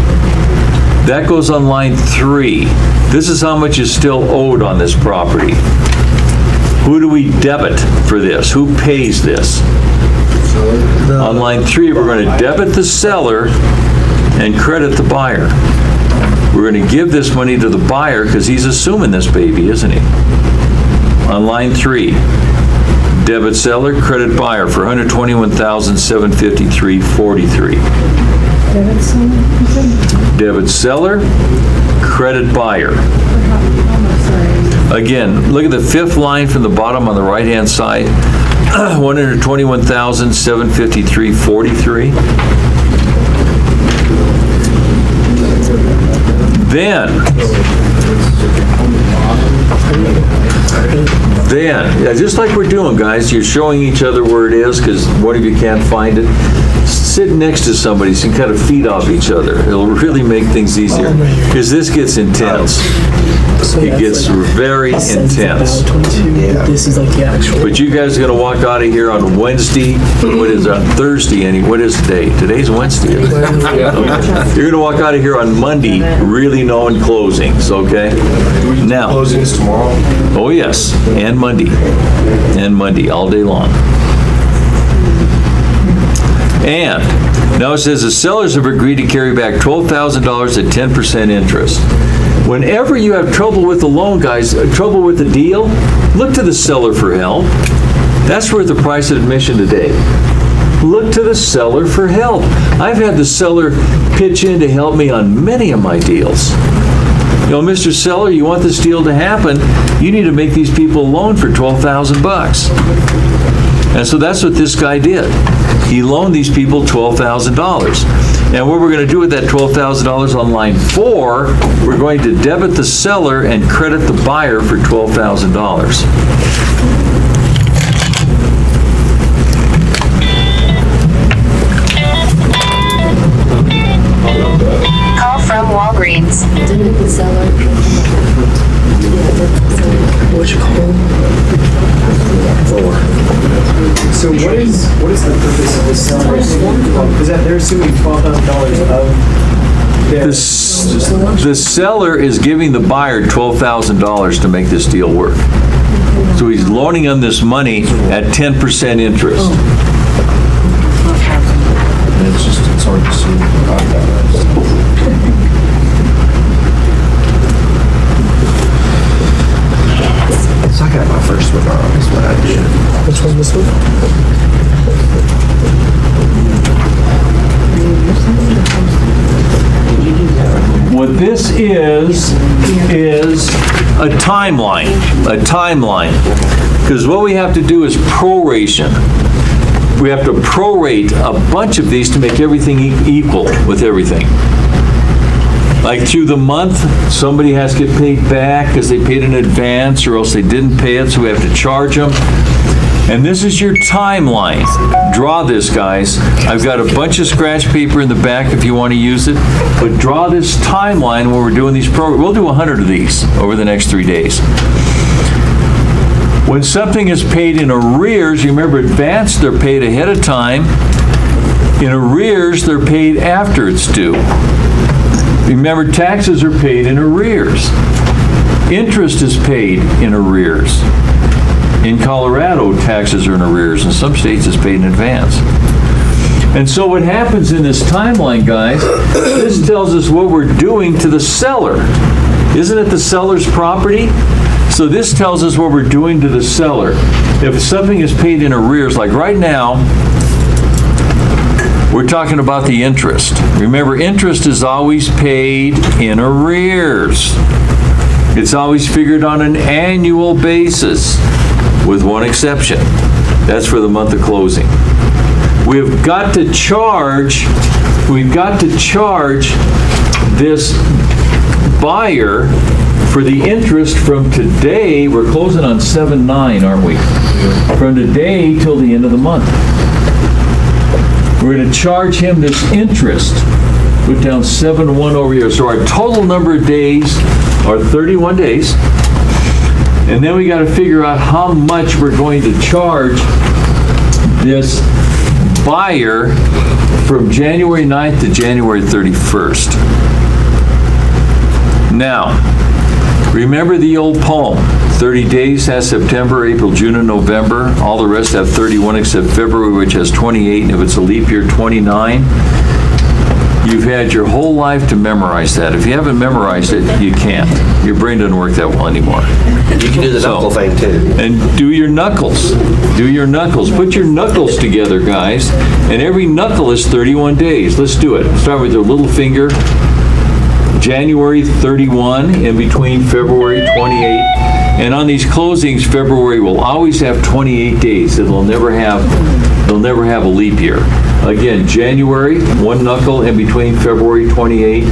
Speaker 1: That goes on line 3. This is how much is still owed on this property. Who do we debit for this? Who pays this? On line 3, we're going to debit the seller and credit the buyer. We're going to give this money to the buyer because he's assuming this baby, isn't he? On line 3. Debit seller, credit buyer for $121,753.43. Debit seller, credit buyer. Again, look at the fifth line from the bottom on the right-hand side, $121,753.43. Then, yeah, just like we're doing, guys, you're showing each other where it is because one of you can't find it. Sit next to somebody so you can kind of feed off each other. It'll really make things easier because this gets intense. It gets very intense.
Speaker 8: This is like the actual.
Speaker 1: But you guys are going to walk out of here on Wednesday, what is on Thursday, what is today? Today's Wednesday. You're going to walk out of here on Monday really knowing closings, okay? Now.
Speaker 7: Closings tomorrow?
Speaker 1: Oh, yes, and Monday, all day long. And now it says the sellers have agreed to carry back $12,000 at 10% interest. Whenever you have trouble with the loan, guys, trouble with the deal, look to the seller for help. That's worth the price of admission today. Look to the seller for help. I've had the seller pitch in to help me on many of my deals. You know, Mr. Seller, you want this deal to happen, you need to make these people a loan for $12,000. And so that's what this guy did. He loaned these people $12,000. And what we're going to do with that $12,000 on line 4, we're going to debit the seller and credit the buyer for $12,000.
Speaker 9: Call from Walgreens.
Speaker 8: So what is the purpose of this seller? Is that they're assuming $12,000 of their.
Speaker 1: The seller is giving the buyer $12,000 to make this deal work. So he's loaning them this money at 10% interest.
Speaker 7: It's hard to see.
Speaker 2: So I got my first one wrong, is what I did.
Speaker 8: Which one's this one?
Speaker 1: What this is a timeline. Because what we have to do is proration. We have to prorate a bunch of these to make everything equal with everything. Like through the month, somebody has to get paid back because they paid in advance or else they didn't pay it, so we have to charge them. And this is your timeline. Draw this, guys. I've got a bunch of scratch paper in the back if you want to use it, but draw this timeline when we're doing these programs. We'll do 100 of these over the next 3 days. When something is paid in arrears, you remember advance, they're paid ahead of time. In arrears, they're paid after it's due. Remember, taxes are paid in arrears. Interest is paid in arrears. In Colorado, taxes are in arrears. In some states, it's paid in advance. And so what happens in this timeline, guys, this tells us what we're doing to the seller. Isn't it the seller's property? So this tells us what we're doing to the seller. If something is paid in arrears, like right now, we're talking about the interest. Remember, interest is always paid in arrears. It's always figured on an annual basis, with one exception. That's for the month of closing. We've got to charge this buyer for the interest from today. We're closing on 7/9, aren't we? From today till the end of the month. We're going to charge him this interest. Put down 7/1 over here. So our total number of days are 31 days. And then we got to figure out how much we're going to charge this buyer from January 9th to January 31st. Now, remember the old poem, 30 days has September, April, June, and November. All the rest have 31 except February, which has 28, and if it's a leap year, 29. You've had your whole life to memorize that. If you haven't memorized it, you can't. Your brain doesn't work that well anymore.
Speaker 2: You can do the knuckle thing too.
Speaker 1: And do your knuckles. Do your knuckles. Put your knuckles together, guys. And every knuckle is 31 days. Let's do it. Start with your little finger. January 31, in between February 28. And on these closings, February will always have 28 days. They'll never have a leap year. Again, January, one knuckle in between February 28,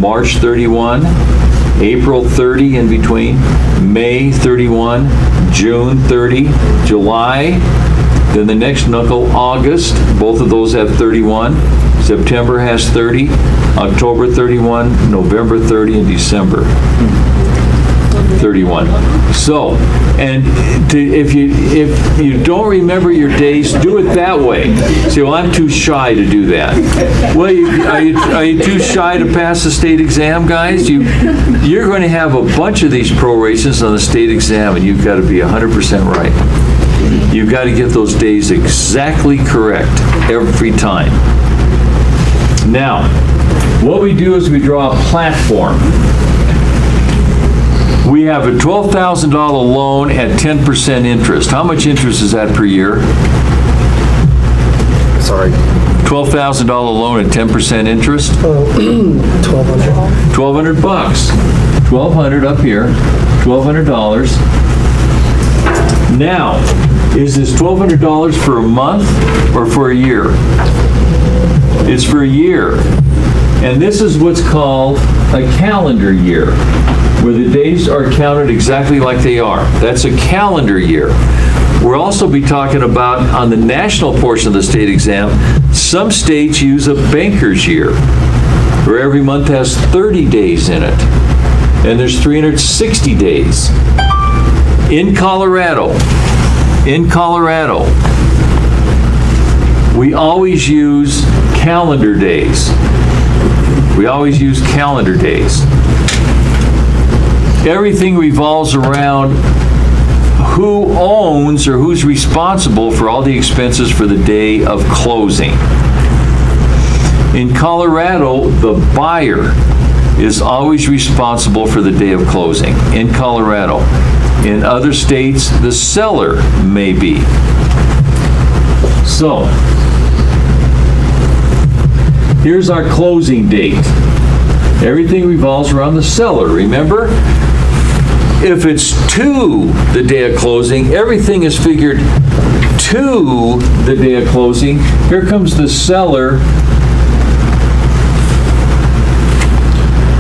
Speaker 1: March 31, April 30 in between, May 31, June 30, July, then the next knuckle, August, both of those have 31, September has 30, October 31, November 30, and December 31. So, and if you don't remember your days, do it that way. Say, well, I'm too shy to do that. Well, are you too shy to pass the state exam, guys? You're going to have a bunch of these prorations on the state exam, and you've got to be 100% right. You've got to get those days exactly correct every time. Now, what we do is we draw a platform. We have a $12,000 loan at 10% interest. How much interest is that per year?
Speaker 2: Sorry.
Speaker 1: $12,000 loan at 10% interest? $1,200 bucks. $1,200 up here, $1,200. Now, is this $1,200 for a month or for a year? It's for a year. And this is what's called a calendar year, where the days are counted exactly like they are. That's a calendar year. We'll also be talking about, on the national portion of the state exam, some states use a banker's year, where every month has 30 days in it, and there's 360 days. In Colorado, we always use calendar days. We always use calendar days. Everything revolves around who owns or who's responsible for all the expenses for the day of closing. In Colorado, the buyer is always responsible for the day of closing. In Colorado. In other states, the seller may be. So, here's our closing date. Everything revolves around the seller, remember? If it's to the day of closing, everything is figured to the day of closing. Here comes the seller.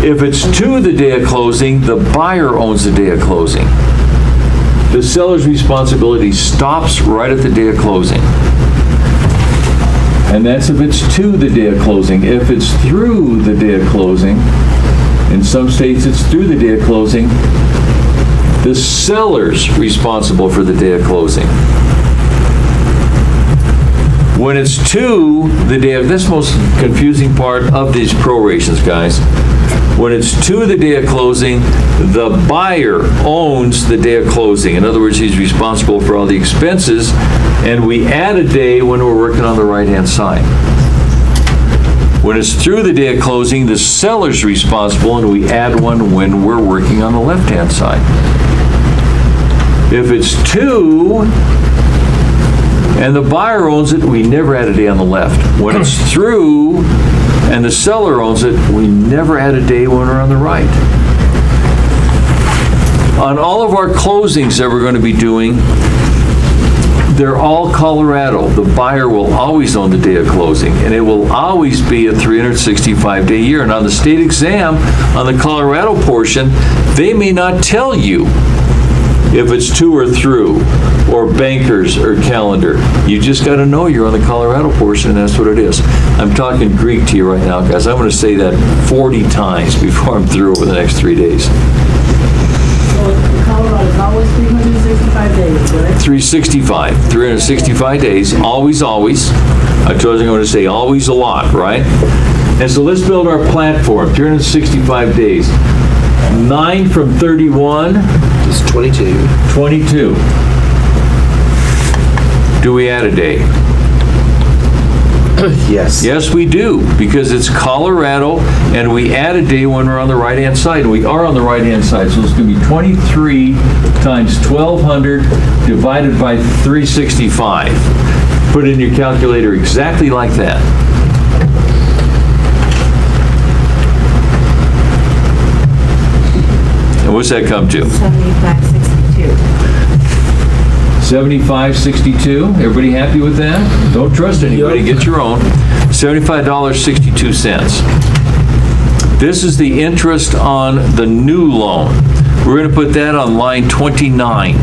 Speaker 1: If it's to the day of closing, the buyer owns the day of closing. The seller's responsibility stops right at the day of closing. And that's if it's to the day of closing. If it's through the day of closing, in some states it's through the day of closing, the seller's responsible for the day of closing. When it's to the day of, this is the most confusing part of these prorations, guys. When it's to the day of closing, the buyer owns the day of closing. In other words, he's responsible for all the expenses, and we add a day when we're working on the right-hand side. When it's through the day of closing, the seller's responsible, and we add one when we're working on the left-hand side. If it's to, and the buyer owns it, we never add a day on the left. When it's through, and the seller owns it, we never add a day when we're on the right. On all of our closings that we're going to be doing, they're all Colorado. The buyer will always own the day of closing, and it will always be a 365-day year. And on the state exam, on the Colorado portion, they may not tell you if it's to or through, or bankers or calendar. You just got to know you're on the Colorado portion, and that's what it is. I'm talking Greek to you right now, guys. I'm going to say that 40 times before I'm through over the next 3 days.
Speaker 6: So Colorado is always 365 days, right?
Speaker 1: 365 days, always, always. I told you I'm going to say always a lot, right? And so let's build our platform, 365 days. 9 from 31.
Speaker 2: It's 22.
Speaker 1: 22. Do we add a day?
Speaker 2: Yes.
Speaker 1: Yes, we do, because it's Colorado, and we add a day when we're on the right-hand side, and we are on the right-hand side, so it's gonna be 23 times 1,200 divided by 365. Put it in your calculator exactly like that. And what's that come to?
Speaker 3: 7562.
Speaker 1: 75.62. Everybody happy with that? Don't trust anybody, get your own. $75.62. This is the interest on the new loan. We're going to put that on line 29.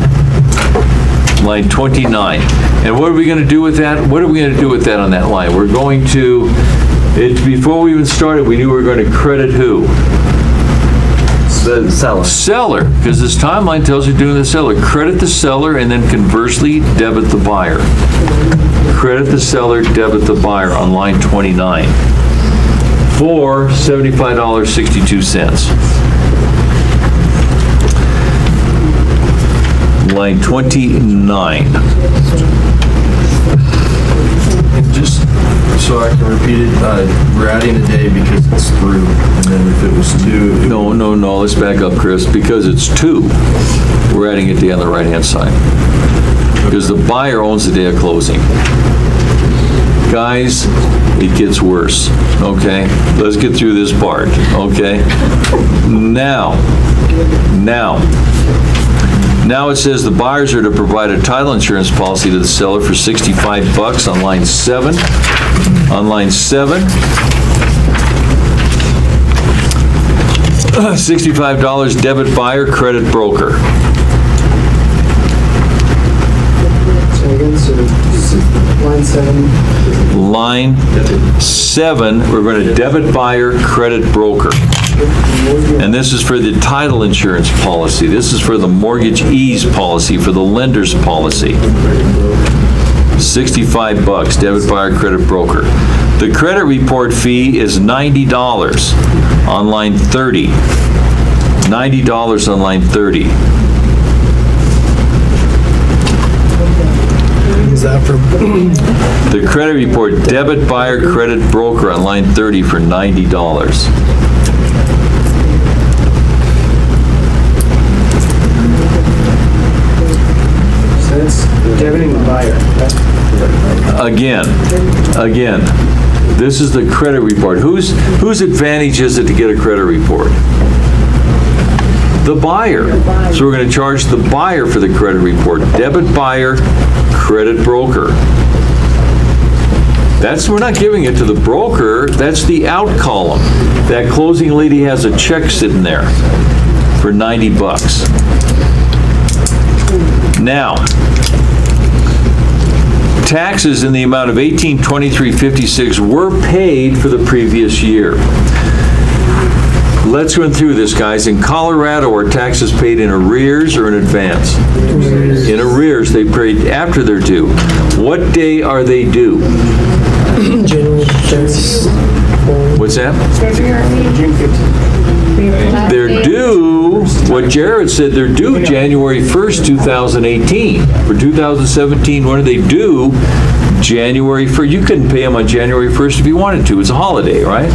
Speaker 1: Line 29. And what are we going to do with that? What are we going to do with that on that line? We're going to, before we even started, we knew we were going to credit who?
Speaker 2: The seller.
Speaker 1: Seller, because this timeline tells you doing the seller. Credit the seller and then conversely debit the buyer. Credit the seller, debit the buyer on line 29 for $75.62. Line 29.
Speaker 7: And just so I can repeat it, we're adding a day because it's through, and then if it was two.
Speaker 1: No, let's back up, Chris. Because it's 2, we're adding a day on the right-hand side. Because the buyer owns the day of closing. Guys, it gets worse, okay? Let's get through this part, okay? Now it says the buyers are to provide a title insurance policy to the seller for $65 on line 7. On line 7. $65 debit buyer, credit broker.
Speaker 8: So again, so line 7.
Speaker 1: Line 7, we're going to debit buyer, credit broker. And this is for the title insurance policy. This is for the mortgage ease policy, for the lender's policy. $65, debit buyer, credit broker. The credit report fee is $90 on line 30. $90 on line 30.
Speaker 8: Is that for?
Speaker 1: The credit report, debit buyer, credit broker on line 30 for $90.
Speaker 8: So that's debiting the buyer.
Speaker 1: Again, this is the credit report. Whose advantage is it to get a credit report? The buyer. So we're going to charge the buyer for the credit report. Debit buyer, credit broker. We're not giving it to the broker, that's the out column. That closing lady has a check sitting there for $90. Now, taxes in the amount of $1823.56 were paid for the previous year. Let's run through this, guys. In Colorado, are taxes paid in arrears or in advance? In arrears, they paid after they're due. What day are they due?
Speaker 8: January 1st.
Speaker 1: What's that?
Speaker 8: June 15th.
Speaker 1: They're due, what Jared said, they're due January 1st, 2018. For 2017, when are they due? January 1st. You couldn't pay them on January 1st if you wanted to. It's a holiday, right?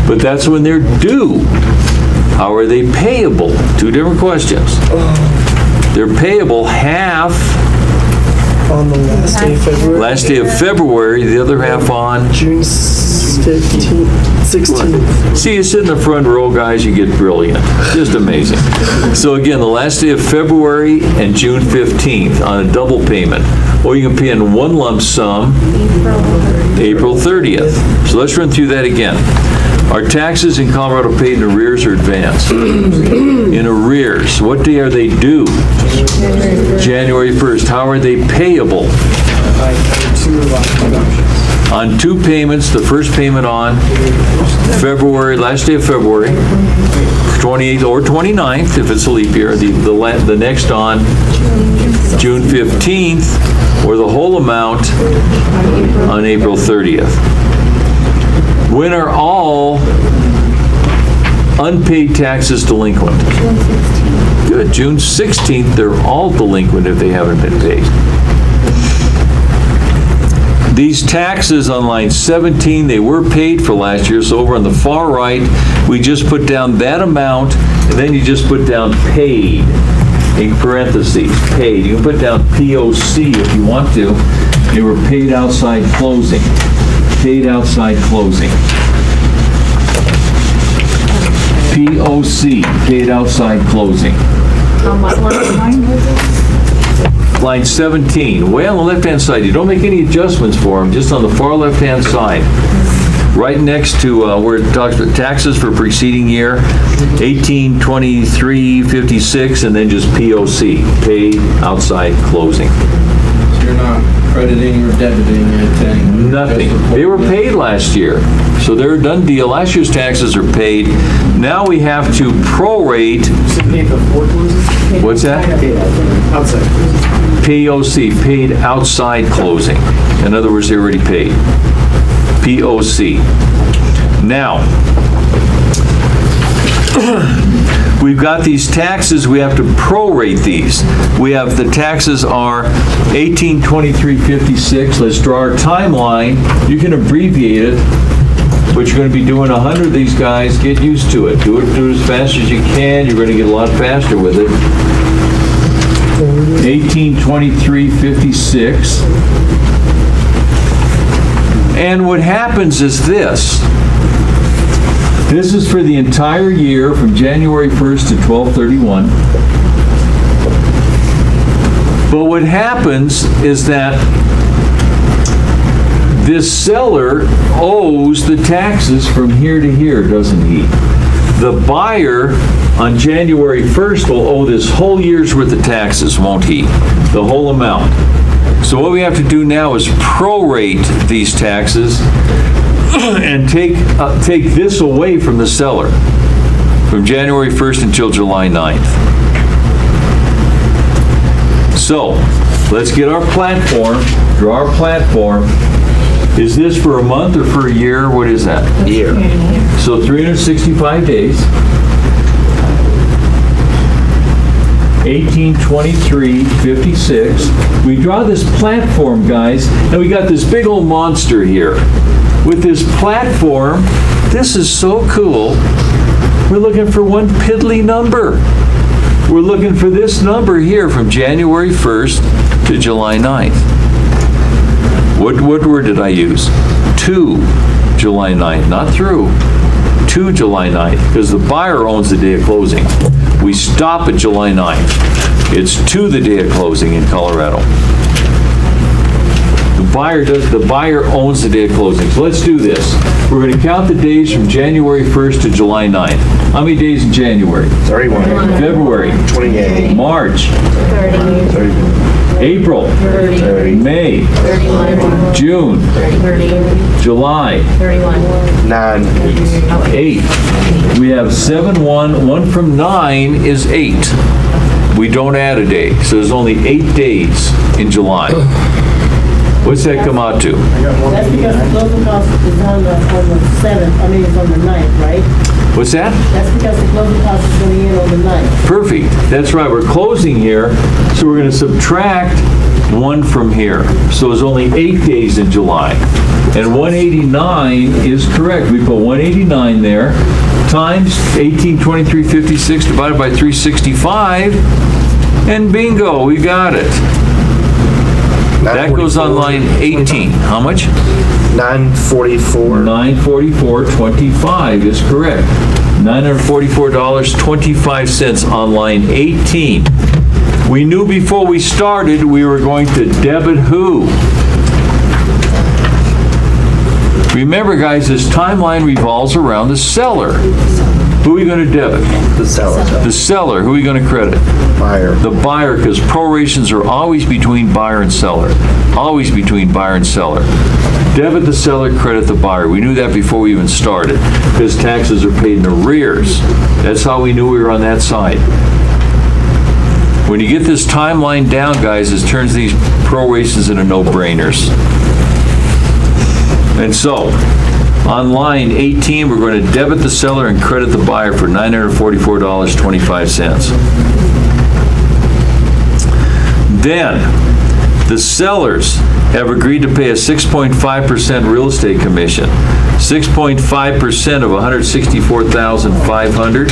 Speaker 1: But that's when they're due. How are they payable? 2 different questions. They're payable half
Speaker 8: On the last day of February.
Speaker 1: last day of February, the other half on.
Speaker 8: June 15th, 16th.
Speaker 1: See, you sit in the front row, guys, you get brilliant. Just amazing. So again, the last day of February and June 15th on a double payment. Or you can pay in one lump sum April 30th. So let's run through that again. Are taxes in Colorado paid in arrears or advance? In arrears. What day are they due? January 1st. How are they payable? On 2 payments, the first payment on February, last day of February, 28th or 29th, if it's a leap year, the next on June 15th, or the whole amount on April 30th. When are all unpaid taxes delinquent? Good, June 16th, they're all delinquent if they haven't been paid. These taxes on line 17, they were paid for last year, so over on the far right, we just put down that amount, and then you just put down paid, in parentheses, paid. You can put down POC if you want to. They were paid outside closing. Paid outside closing. POC, paid outside closing. Line 17, way on the left-hand side. You don't make any adjustments for them, just on the far left-hand side. Right next to where it talks about taxes for preceding year, 1823.56, and then just POC, paid outside closing.
Speaker 4: So you're not crediting or debiting it to anyone?
Speaker 1: Nothing. They were paid last year, so they're a done deal. Last year's taxes are paid. Now we have to prorate.
Speaker 8: So paid before closing?
Speaker 1: What's that?
Speaker 8: Outside closing.
Speaker 1: POC, paid outside closing. In other words, they already paid. POC. Now, we've got these taxes, we have to prorate these. We have, the taxes are 1823.56. Let's draw our timeline. You can abbreviate it, but you're going to be doing 100 of these guys. Get used to it. Do it as fast as you can. You're going to get a lot faster with it. 1823.56. And what happens is this. This is for the entire year from January 1st to 12/31. But what happens is that this seller owes the taxes from here to here, doesn't he? The buyer on January 1st will owe this whole year's worth of taxes, won't he? The whole amount. So what we have to do now is prorate these taxes and take this away from the seller from January 1st until July 9th. So let's get our platform, draw our platform. Is this for a month or for a year? What is that?
Speaker 2: Year.
Speaker 1: So 365 days. 1823.56. We draw this platform, guys, and we got this big old monster here. With this platform, this is so cool. We're looking for one piddly number. We're looking for this number here from January 1st to July 9th. What word did I use? To July 9th, not through. To July 9th, because the buyer owns the day of closing. We stop at July 9th. It's to the day of closing in Colorado. The buyer owns the day of closing. So let's do this. We're going to count the days from January 1st to July 9th. How many days in January?
Speaker 2: 31.
Speaker 1: February.
Speaker 2: 28.
Speaker 1: March.
Speaker 9: 30.
Speaker 1: April.
Speaker 9: 30.
Speaker 1: May.
Speaker 9: 31.
Speaker 1: June.
Speaker 9: 30.
Speaker 1: July.
Speaker 9: 31.
Speaker 2: 9.
Speaker 1: 8. We have 7, 1. 1 from 9 is 8. We don't add a day, so there's only 8 days in July. What's that come out to?
Speaker 6: That's because the closing cost is on the 7th, I mean, it's on the 9th, right?
Speaker 1: What's that?
Speaker 6: That's because the closing cost is going in on the 9th.
Speaker 1: Perfect. That's right. We're closing here, so we're going to subtract 1 from here. So there's only 8 days in July. And 189 is correct. We put 189 there, times 1823.56 divided by 365, and bingo, we got it. That goes on line 18. How much?
Speaker 2: 944.
Speaker 1: 944.25 is correct. $944.25 on line 18. We knew before we started we were going to debit who? Remember, guys, this timeline revolves around the seller. Who are we going to debit?
Speaker 2: The seller.
Speaker 1: The seller. Who are we going to credit?
Speaker 2: Buyer.
Speaker 1: The buyer, because prorations are always between buyer and seller. Always between buyer and seller. Debit the seller, credit the buyer. We knew that before we even started, because taxes are paid in arrears. That's how we knew we were on that side. When you get this timeline down, guys, it turns these prorations into no-brainers. And so, on line 18, we're going to debit the seller and credit the buyer for $944.25. Then, The sellers have agreed to pay a 6.5% real estate commission. 6.5% of $164,500.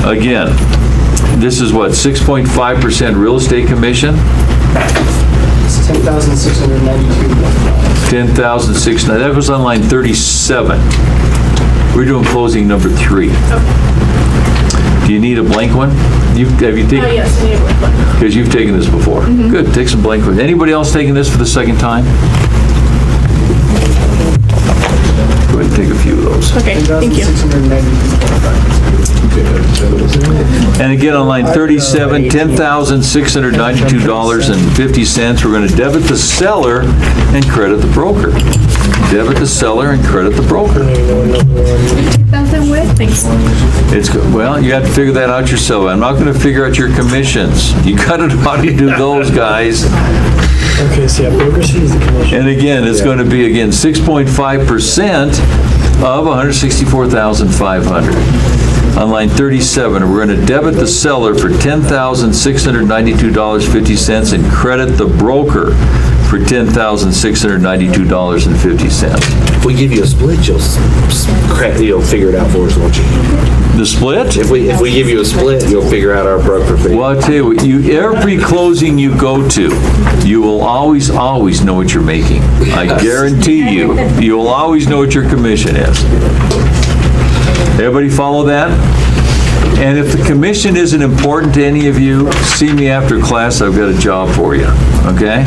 Speaker 1: Again, this is what, 6.5% real estate commission?
Speaker 8: It's 10,692.
Speaker 1: 10,600, that was on line 37. We're doing closing number 3. Do you need a blank one? Have you taken?
Speaker 3: Yes, I need a blank one.
Speaker 1: Because you've taken this before. Good, take some blank ones. Anybody else taking this for the second time? Go ahead and take a few of those.
Speaker 3: Okay, thank you.
Speaker 8: 10,692.
Speaker 1: And again, on line 37, $10,692.50. We're going to debit the seller and credit the broker. Debit the seller and credit the broker.
Speaker 3: That's it with? Thanks.
Speaker 1: It's good. Well, you have to figure that out yourself. I'm not going to figure out your commissions. You got to know how to do those, guys.
Speaker 8: Okay, so yeah, broker's fee is the commission.
Speaker 1: And again, it's going to be, 6.5% of $164,500. On line 37, we're going to debit the seller for $10,692.50 and credit the broker for $10,692.50.
Speaker 2: If we give you a split, you'll figure it out for us, won't you?
Speaker 1: The split?
Speaker 2: If we give you a split, you'll figure out our broker fee.
Speaker 1: Well, I'll tell you what, every closing you go to, you will always know what you're making. I guarantee you, you'll always know what your commission is. Everybody follow that? And if the commission isn't important to any of you, see me after class, I've got a job for you, okay?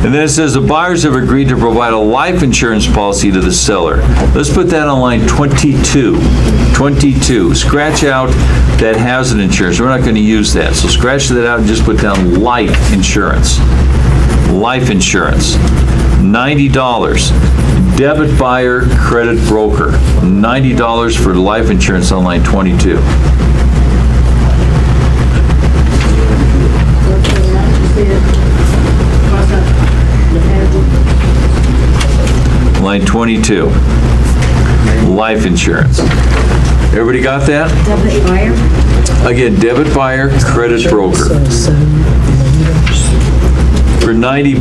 Speaker 1: And then it says the buyers have agreed to provide a life insurance policy to the seller. Let's put that on line 22. 22. Scratch out that hazard insurance. We're not going to use that. So scratch that out and just put down life insurance. Life insurance. $90. Debit buyer, credit broker. $90 for life insurance on line 22. Line 22, life insurance. Everybody got that?
Speaker 9: Debit buyer?
Speaker 1: Again, debit buyer, credit broker. For $90.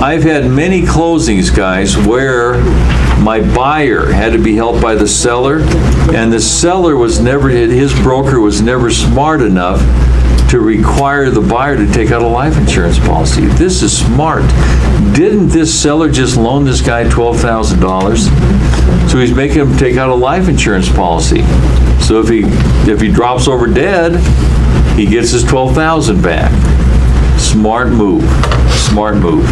Speaker 1: I've had many closings, guys, where my buyer had to be helped by the seller, and the seller was never, his broker was never smart enough to require the buyer to take out a life insurance policy. This is smart. Didn't this seller just loan this guy $12,000? So he's making him take out a life insurance policy. So if he drops over dead, he gets his $12,000 back. Smart move. Smart move.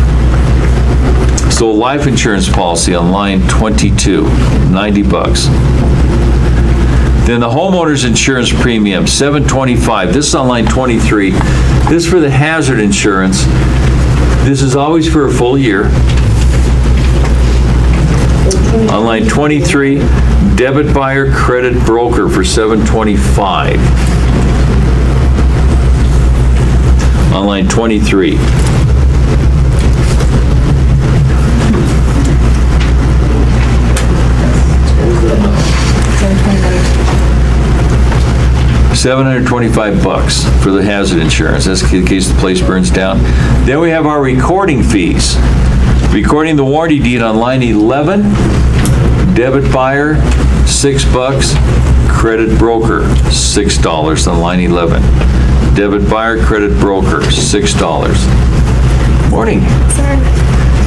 Speaker 1: So a life insurance policy on line 22, $90. Then the homeowner's insurance premium, $725. This is on line 23. This is for the hazard insurance. This is always for a full year. On line 23, debit buyer, credit broker for $725. On line 23. $725 for the hazard insurance. That's in case the place burns down. Then we have our recording fees. Recording the warranty deed on line 11. Debit buyer, $6. Credit broker, $6 on line 11. Debit buyer, credit broker, $6. Morning.
Speaker 3: Sorry.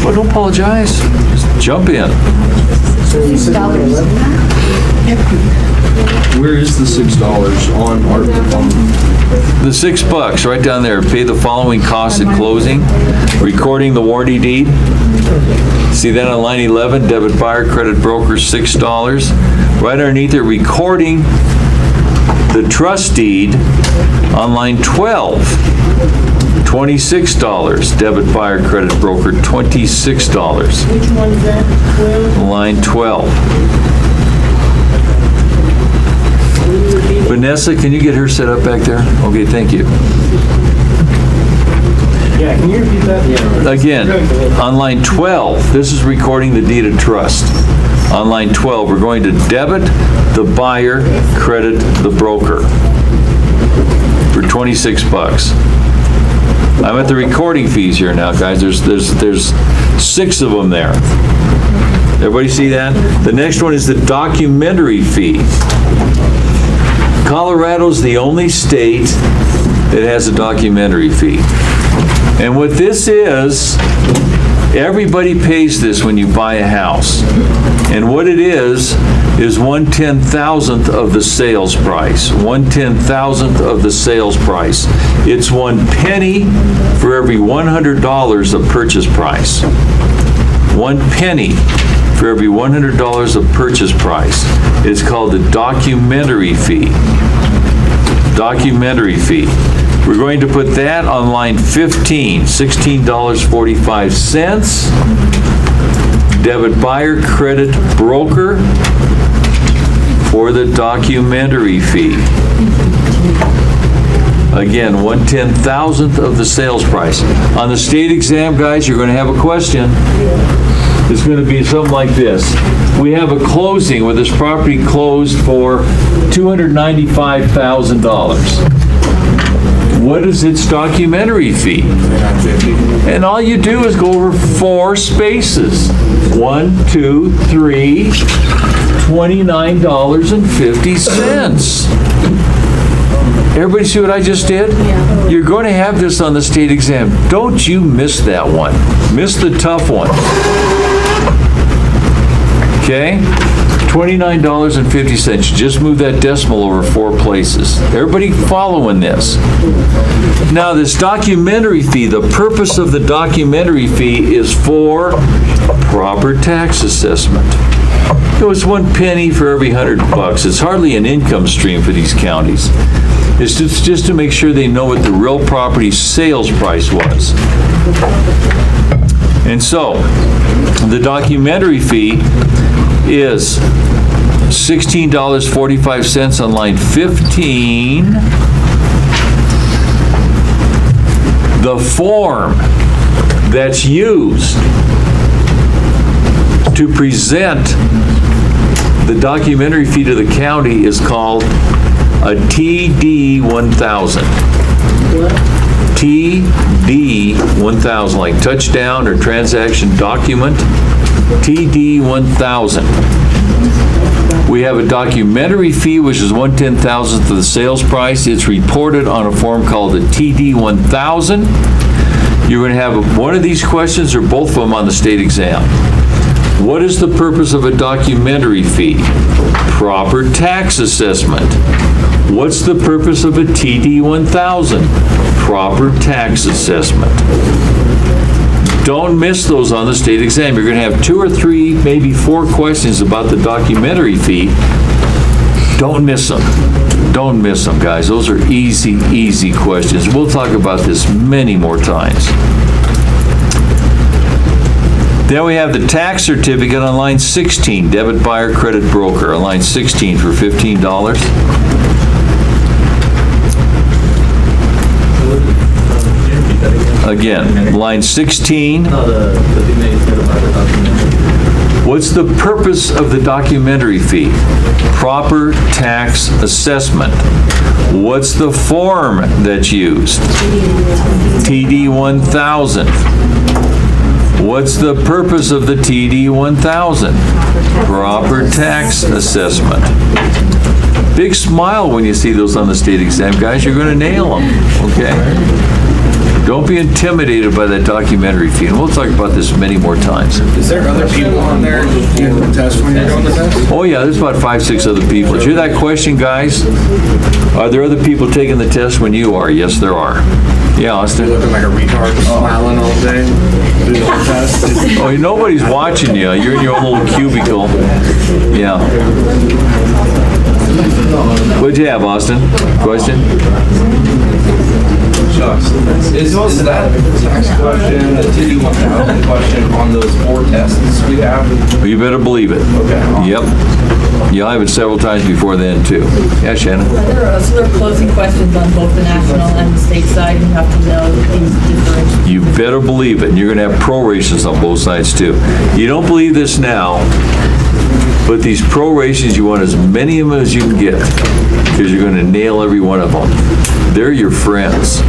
Speaker 1: Well, don't apologize. Just jump in.
Speaker 7: Where is the $6 on our,
Speaker 1: The $6, right down there. Pay the following costs at closing. Recording the warranty deed. See that on line 11, debit buyer, credit broker, $6. Right underneath it, recording the trust deed on line 12, $26. Debit buyer, credit broker, $26.
Speaker 6: Which one is that? 12?
Speaker 1: Line 12. Vanessa, can you get her set up back there? Okay, thank you.
Speaker 8: Yeah, can you repeat that? Yeah.
Speaker 1: Again, on line 12, this is recording the deed of trust. on line 12, we're going to debit the buyer, credit the broker for $26. I'm at the recording fees here now, guys. There's 6 of them there. Everybody see that? The next one is the documentary fee. Colorado's the only state that has a documentary fee. And what this is, everybody pays this when you buy a house. And what it is 1/10,000th of the sales price. 1/10,000th of the sales price. It's 1 penny for every $100 of purchase price. 1 penny for every $100 of purchase price. It's called the documentary fee. Documentary fee. We're going to put that on line 15, $16.45. Debit buyer, credit broker for the documentary fee. Again, 1/10,000th of the sales price. On the state exam, guys, you're going to have a question. It's going to be something like this. We have a closing where this property closed for $295,000. What is its documentary fee? And all you do is go over 4 spaces. 1, 2, 3, $29.50. Everybody see what I just did? Yeah. You're going to have this on the state exam. Don't you miss that one. Miss the tough one. Okay? $29.50. Just move that decimal over 4 places. Everybody following this? Now, this documentary fee, the purpose of the documentary fee is for proper tax assessment. It was 1 penny for every $100. It's hardly an income stream for these counties. It's just to make sure they know what the real property sales price was. And so, the documentary fee is $16.45 on line 15. The form that's used to present the documentary fee to the county is called a TD 1000. TD 1000, like touchdown or transaction document. TD 1000. We have a documentary fee, which is 1/10,000th of the sales price. It's reported on a form called the TD 1000. You're going to have one of these questions or both of them on the state exam. What is the purpose of a documentary fee? Proper tax assessment. What's the purpose of a TD 1000? Proper tax assessment. Don't miss those on the state exam. You're going to have 2 or 3, maybe 4 questions about the documentary fee. Don't miss them. Don't miss them, guys. Those are easy, easy questions. We'll talk about this many more times. Then we have the tax certificate on line 16, debit buyer, credit broker, on line 16 for $15. Again, line 16. What's the purpose of the documentary fee? Proper tax assessment. What's the form that's used? TD 1000. What's the purpose of the TD 1000? Proper tax assessment. Big smile when you see those on the state exam, guys. You're going to nail them, okay? Don't be intimidated by that documentary fee, and we'll talk about this many more times.
Speaker 5: Is there other people on there doing the test when you're doing the test?
Speaker 1: Oh yeah, there's about 5, 6 other people. Did you hear that question, guys? Are there other people taking the test when you are? Yes, there are. Yeah, Austin?
Speaker 5: You're looking like a retard, smiling all day, doing the test.
Speaker 1: Oh, nobody's watching you. You're in your own little cubicle. Yeah. What'd you have, Austin? Question?
Speaker 4: Chuck, is that tax question, the TD1000 question on those 4 tests we have?
Speaker 1: You better believe it.
Speaker 4: Okay.
Speaker 1: Yep. You'll have it several times before then, too. Yeah, Shannon?
Speaker 10: So there are closing questions on both the national and the state side, and you have to know these different.
Speaker 1: You better believe it. And you're going to have prorations on both sides, too. You don't believe this now, but these prorations, you want as many of them as you can get, because you're going to nail every one of them. They're your friends.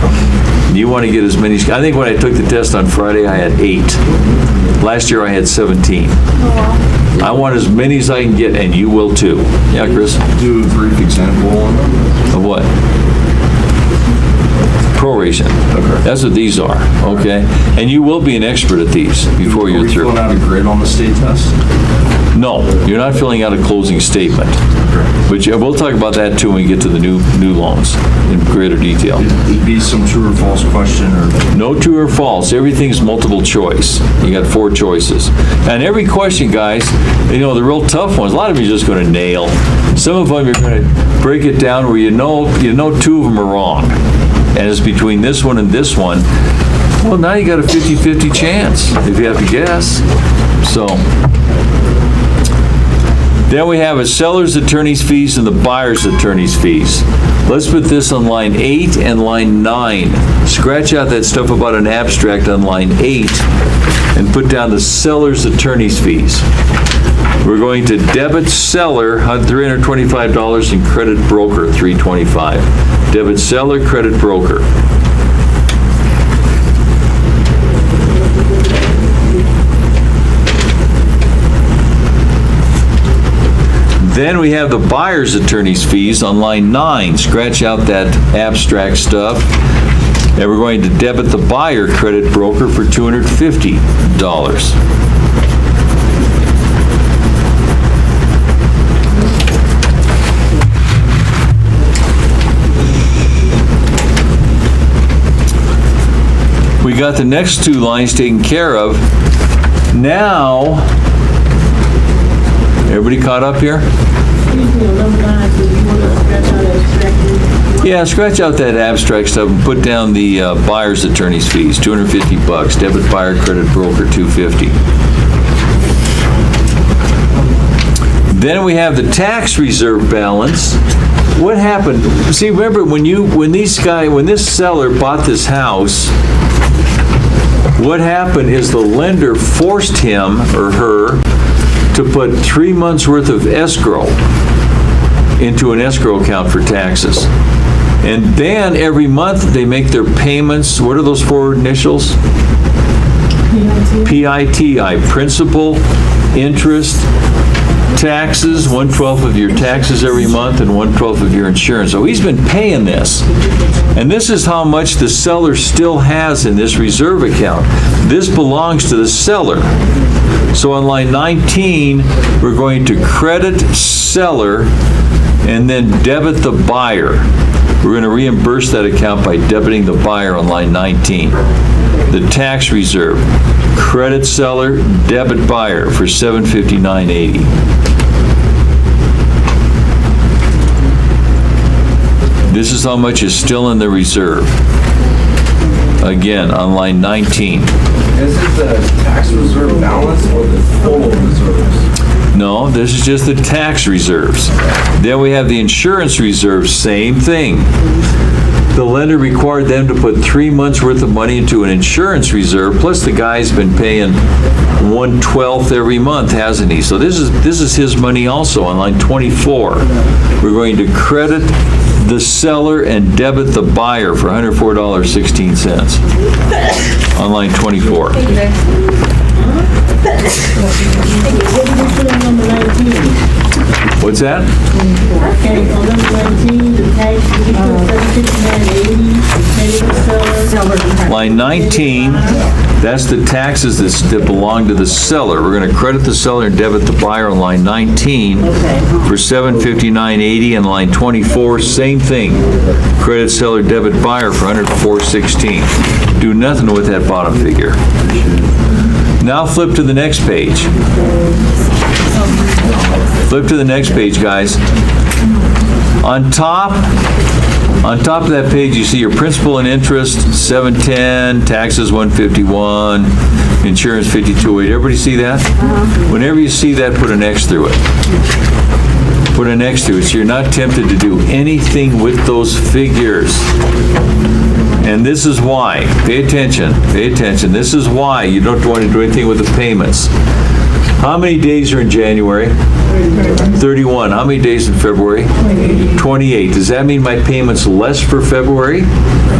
Speaker 1: You want to get as many. I think when I took the test on Friday, I had 8. Last year, I had 17. I want as many as I can get, and you will too. Yeah, Chris?
Speaker 7: Do a brief example on
Speaker 1: Of what? Proration.
Speaker 7: Okay.
Speaker 1: That's what these are, okay? And you will be an expert at these before
Speaker 7: Are
Speaker 1: you're
Speaker 7: we
Speaker 1: through.
Speaker 7: filling out a grid on the state test?
Speaker 1: No, you're not filling out a closing statement. But we'll talk about that too when we get to the new loans in greater detail.
Speaker 7: It'd be some true or false question or?
Speaker 1: No true or false. Everything's multiple choice. You got 4 choices. And every question, guys, the real tough ones, a lot of them you're just going to nail. Some of them you're going to break it down where you know 2 of them are wrong. And it's between this one and this one. Well, now you got a 50-50 chance if you have to guess. So. Then we have a seller's attorney's fees and the buyer's attorney's fees. Let's put this on line 8 and line 9. Scratch out that stuff about an abstract on line 8 and put down the seller's attorney's fees. We're going to debit seller $325 and credit broker $325. Debit seller, credit broker. Then we have the buyer's attorney's fees on line 9. Scratch out that abstract stuff. And we're going to debit the buyer credit broker for $250. We got the next 2 lines taken care of. Now, everybody caught up here?
Speaker 6: Excuse me, on number 9, so you want to scratch out abstract?
Speaker 1: Yeah, scratch out that abstract stuff and put down the buyer's attorney's fees, $250. Debit buyer credit broker, $250. Then we have the tax reserve balance. What happened? See, remember when this seller bought this house, what happened is the lender forced him or her to put 3 months worth of escrow into an escrow account for taxes. And then every month they make their payments. What are those 4 initials? PITI, principal, interest, taxes, 1/12 of your taxes every month and 1/12 of your insurance. So he's been paying this. And this is how much the seller still has in this reserve account. This belongs to the seller. So on line 19, we're going to credit seller and then debit the buyer. We're going to reimburse that account by debiting the buyer on line 19. The tax reserve, credit seller, debit buyer for $759.80. This is how much is still in the reserve. Again, on line 19.
Speaker 4: Is it the tax reserve balance or the total reserves?
Speaker 1: No, this is just the tax reserves. Then we have the insurance reserves, same thing. The lender required them to put 3 months worth of money into an insurance reserve, plus the guy's been paying 1/12 every month, hasn't he? So this is his money also on line 24. We're going to credit the seller and debit the buyer for $104.16 on line 24.
Speaker 6: What did you put on number 19?
Speaker 1: What's that?
Speaker 6: Okay, on number 19, the tax, did you put $759.80, pay the seller?
Speaker 1: Line 19, that's the taxes that belong to the seller. We're going to credit the seller and debit the buyer on line 19 for $759.80, and line 24, same thing. Credit seller, debit buyer for $104.16. Do nothing with that bottom figure. Now flip to the next page. Flip to the next page, guys. On top, On top of that page, you see your principal and interest, 710, taxes 151, insurance 5208. Everybody see that? Whenever you see that, put an X through it. Put an X through it, so you're not tempted to do anything with those figures. And this is why. Pay attention. Pay attention. This is why you don't want to do anything with the payments. How many days are in January? 31. How many days in February? 28. Does that mean my payment's less for February?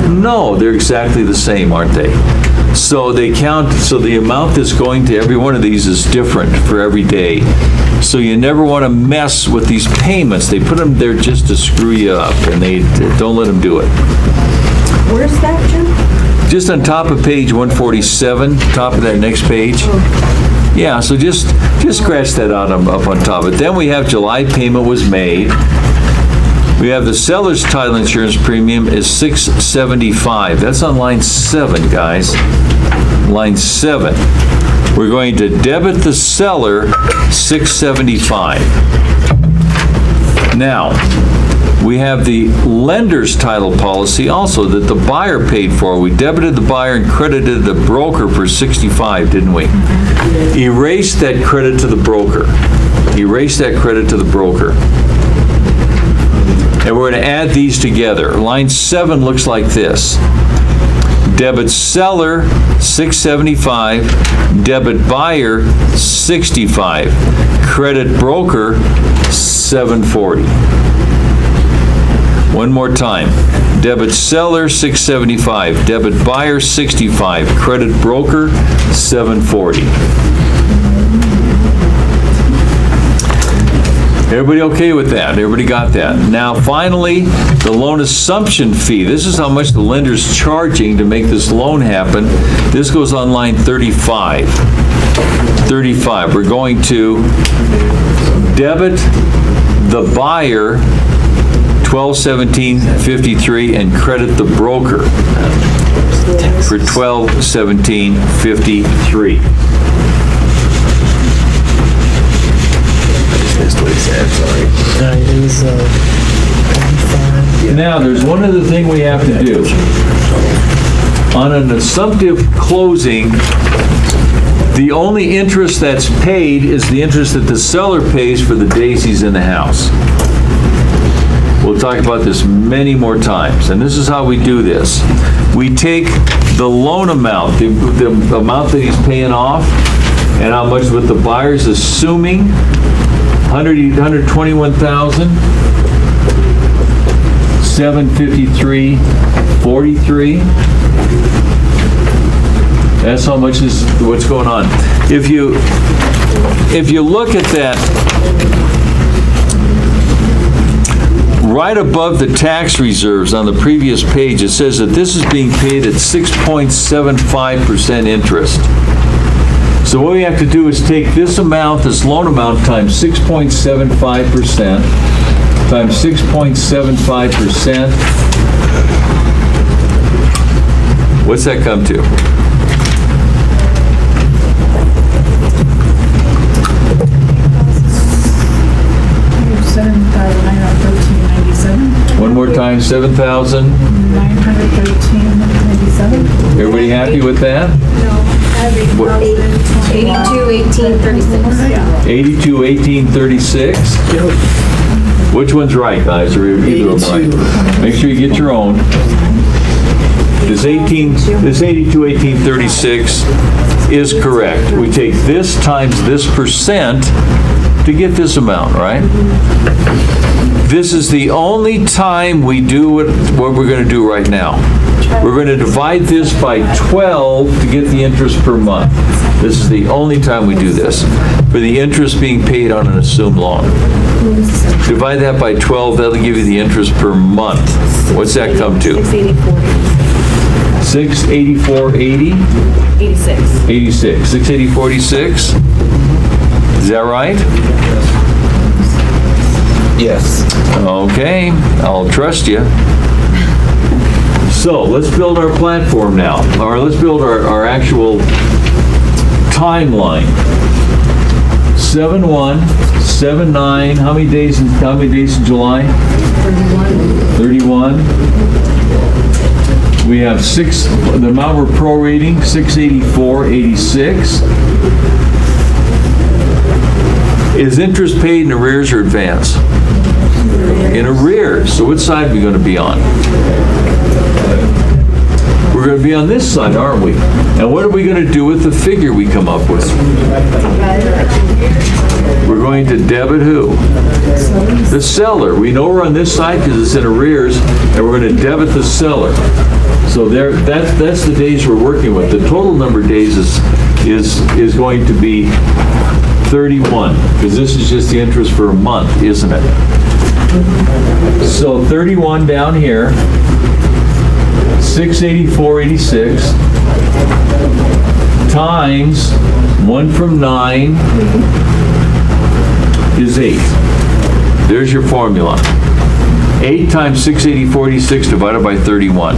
Speaker 1: No, they're exactly the same, aren't they? So they count, so the amount that's going to every one of these is different for every day. So you never want to mess with these payments. They put them there just to screw you up, and they don't let them do it.
Speaker 10: Where's that, Jim?
Speaker 1: Just on top of page 147, top of that next page. Yeah, so just scratch that out up on top of it. Then we have July payment was made. We have the seller's title insurance premium is $675. That's on line 7, guys. Line 7. We're going to debit the seller $675. Now, we have the lender's title policy also that the buyer paid for. We debited the buyer and credited the broker for $65, didn't we? Erase that credit to the broker. Erase that credit to the broker. And we're going to add these together. Line 7 looks like this. Debit seller, $675. Debit buyer, $65. Credit broker, $740. One more time. Debit seller, $675. Debit buyer, $65. Credit broker, $740. Everybody okay with that? Everybody got that? Now, finally, the loan assumption fee. This is how much the lender's charging to make this loan happen. This goes on line 35. 35. We're going to debit the buyer $1217.53 and credit the broker for $1217.53. Now, there's one other thing we have to do. On an assumptive closing, the only interest that's paid is the interest that the seller pays for the days he's in the house. We'll talk about this many more times, and this is how we do this. We take the loan amount, the amount that he's paying off, and how much what the buyer's assuming, $121,753.43. That's how much is what's going on. If you look at that, right above the tax reserves on the previous page, it says that this is being paid at 6.75% interest. So what we have to do is take this amount, this loan amount, times 6.75%, times 6.75%. What's that come to? One more time, 7,000.
Speaker 3: 913.97.
Speaker 1: Everybody happy with that? 821836. Which one's right, guys? Or either of them right? Make sure you get your own. This 821836 is correct. We take this times this percent to get this amount, right? This is the only time we do what we're going to do right now. We're going to divide this by 12 to get the interest per month. This is the only time we do this, for the interest being paid on an assumed loan. Divide that by 12, that'll give you the interest per month. What's that come to? 684.80?
Speaker 3: 86.
Speaker 1: 86. 680.46? Is that right?
Speaker 2: Yes.
Speaker 1: Okay, I'll trust you. So let's build our platform now, or let's build our actual timeline. 7/1, 7/9, how many days in July? 31. We have the amount we're prorating, 684.86. Is interest paid in arrears or advance? In arrears. So which side are we going to be on? We're going to be on this side, aren't we? And what are we going to do with the figure we come up with? We're going to debit who? The seller. We know we're on this side because it's in arrears, and we're going to debit the seller. So that's the days we're working with. The total number of days is going to be 31, because this is just the interest for a month, isn't it? So 31 down here, 684.86 times 1 from 9 is 8. There's your formula. 8 times 684.86 divided by 31.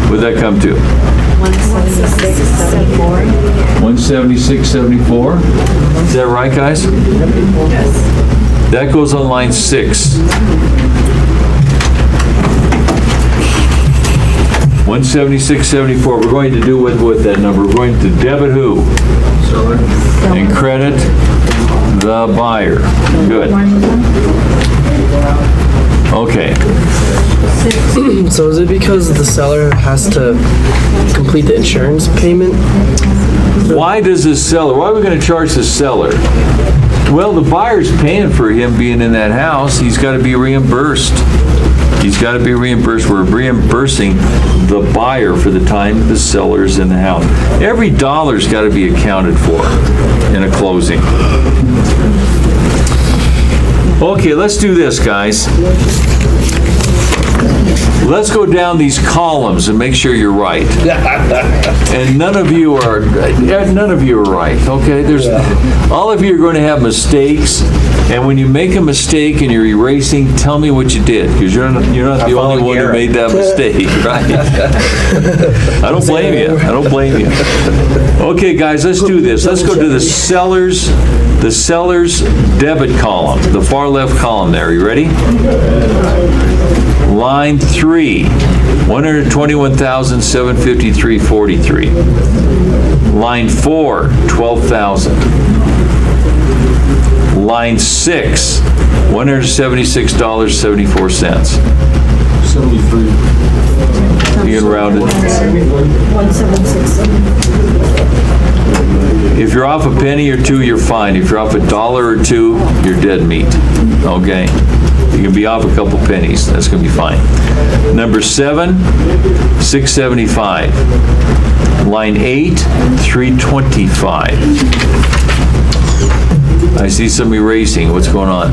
Speaker 1: What'd that come to? 176.74. Is that right, guys? Yes. That goes on line 6. 176.74. We're going to do with that number. We're going to debit who? Seller. And credit the buyer. Good. Okay.
Speaker 2: So is it because the seller has to complete the insurance payment?
Speaker 1: Why are we going to charge the seller? Well, the buyer's paying for him being in that house. He's got to be reimbursed. We're reimbursing the buyer for the time the seller's in the house. Every dollar's got to be accounted for in a closing. Okay, let's do this, guys. Let's go down these columns and make sure you're right. And none of you are right, okay? All of you are going to have mistakes, and when you make a mistake and you're erasing, tell me what you did, because you're not the only one who made that mistake, right? I don't blame you. Okay, guys, let's do this. Let's go to the seller's debit column, the far left column there. You ready? Line 3, 121,753.43. Line 4, 12,000. Line 6, $176.74.
Speaker 7: 73.
Speaker 1: You can round it.
Speaker 6: 176.
Speaker 1: If you're off a penny or two, you're fine. If you're off $1 or $2, you're dead meat. Okay? You can be off a couple pennies. That's going to be fine. Number 7, 675. Line 8, 325. I see some erasing. What's going on?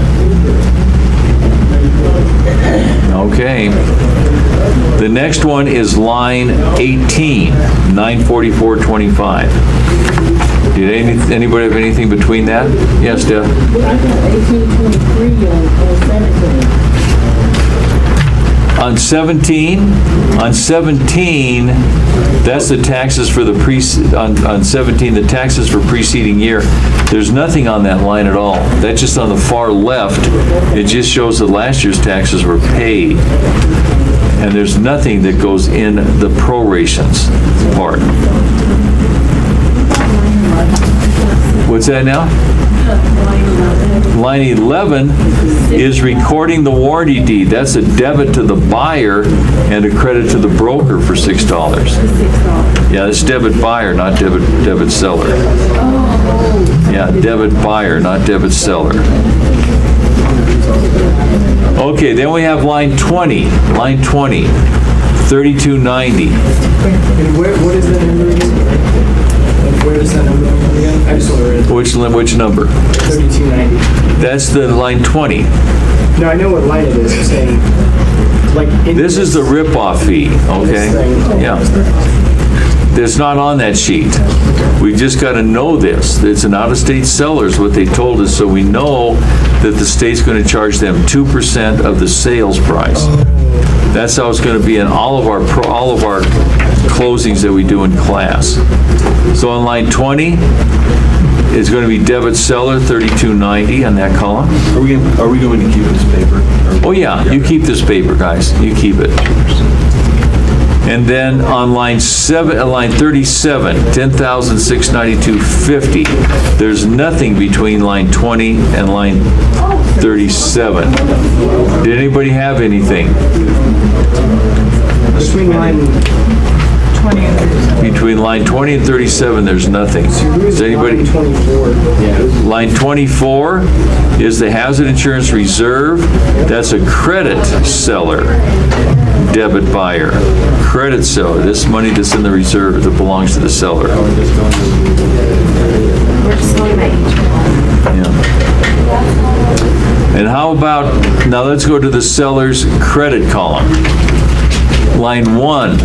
Speaker 1: Okay. The next one is line 18, 944.25. Did anybody have anything between that? Yes, Deb?
Speaker 6: I got 1823 on 17.
Speaker 1: On 17, that's the taxes for the on 17, the taxes for preceding year. There's nothing on that line at all. That's just on the far left. It just shows that last year's taxes were paid. And there's nothing that goes in the prorations part. What's that now? Line 11 is recording the warranty deed. That's a debit to the buyer and a credit to the broker for $6. Yeah, it's debit buyer, not debit seller. Yeah, debit buyer, not debit seller. Okay, then we have line 20. Line 20, 3290.
Speaker 8: And what is that number again? Where is that number again? I just want to read it.
Speaker 1: Which number?
Speaker 8: 3290.
Speaker 1: That's the line 20.
Speaker 8: No, I know what line it is. I'm saying, like,
Speaker 1: This is the rip-off fee, okay? Yeah. It's not on that sheet. We just got to know this. It's an out-of-state seller is what they told us, so we know that the state's going to charge them 2% of the sales price. That's how it's going to be in all of our closings that we do in class. So on line 20, it's going to be debit seller, $32.90 on that column.
Speaker 7: Are we going to keep this paper?
Speaker 1: Oh yeah, you keep this paper, guys. You keep it. And then on line 37, $10,692.50. There's nothing between line 20 and line 37. Did anybody have anything?
Speaker 6: Between line 20 and 37.
Speaker 1: Between line 20 and 37, there's nothing. Does anybody?
Speaker 8: 24.
Speaker 1: Line 24 is the hazard insurance reserve. That's a credit seller, debit buyer. Credit seller, this money that's in the reserve that belongs to the seller.
Speaker 3: We're just going by each one.
Speaker 1: Yeah. And how about, now let's go to the seller's credit column. Line 1,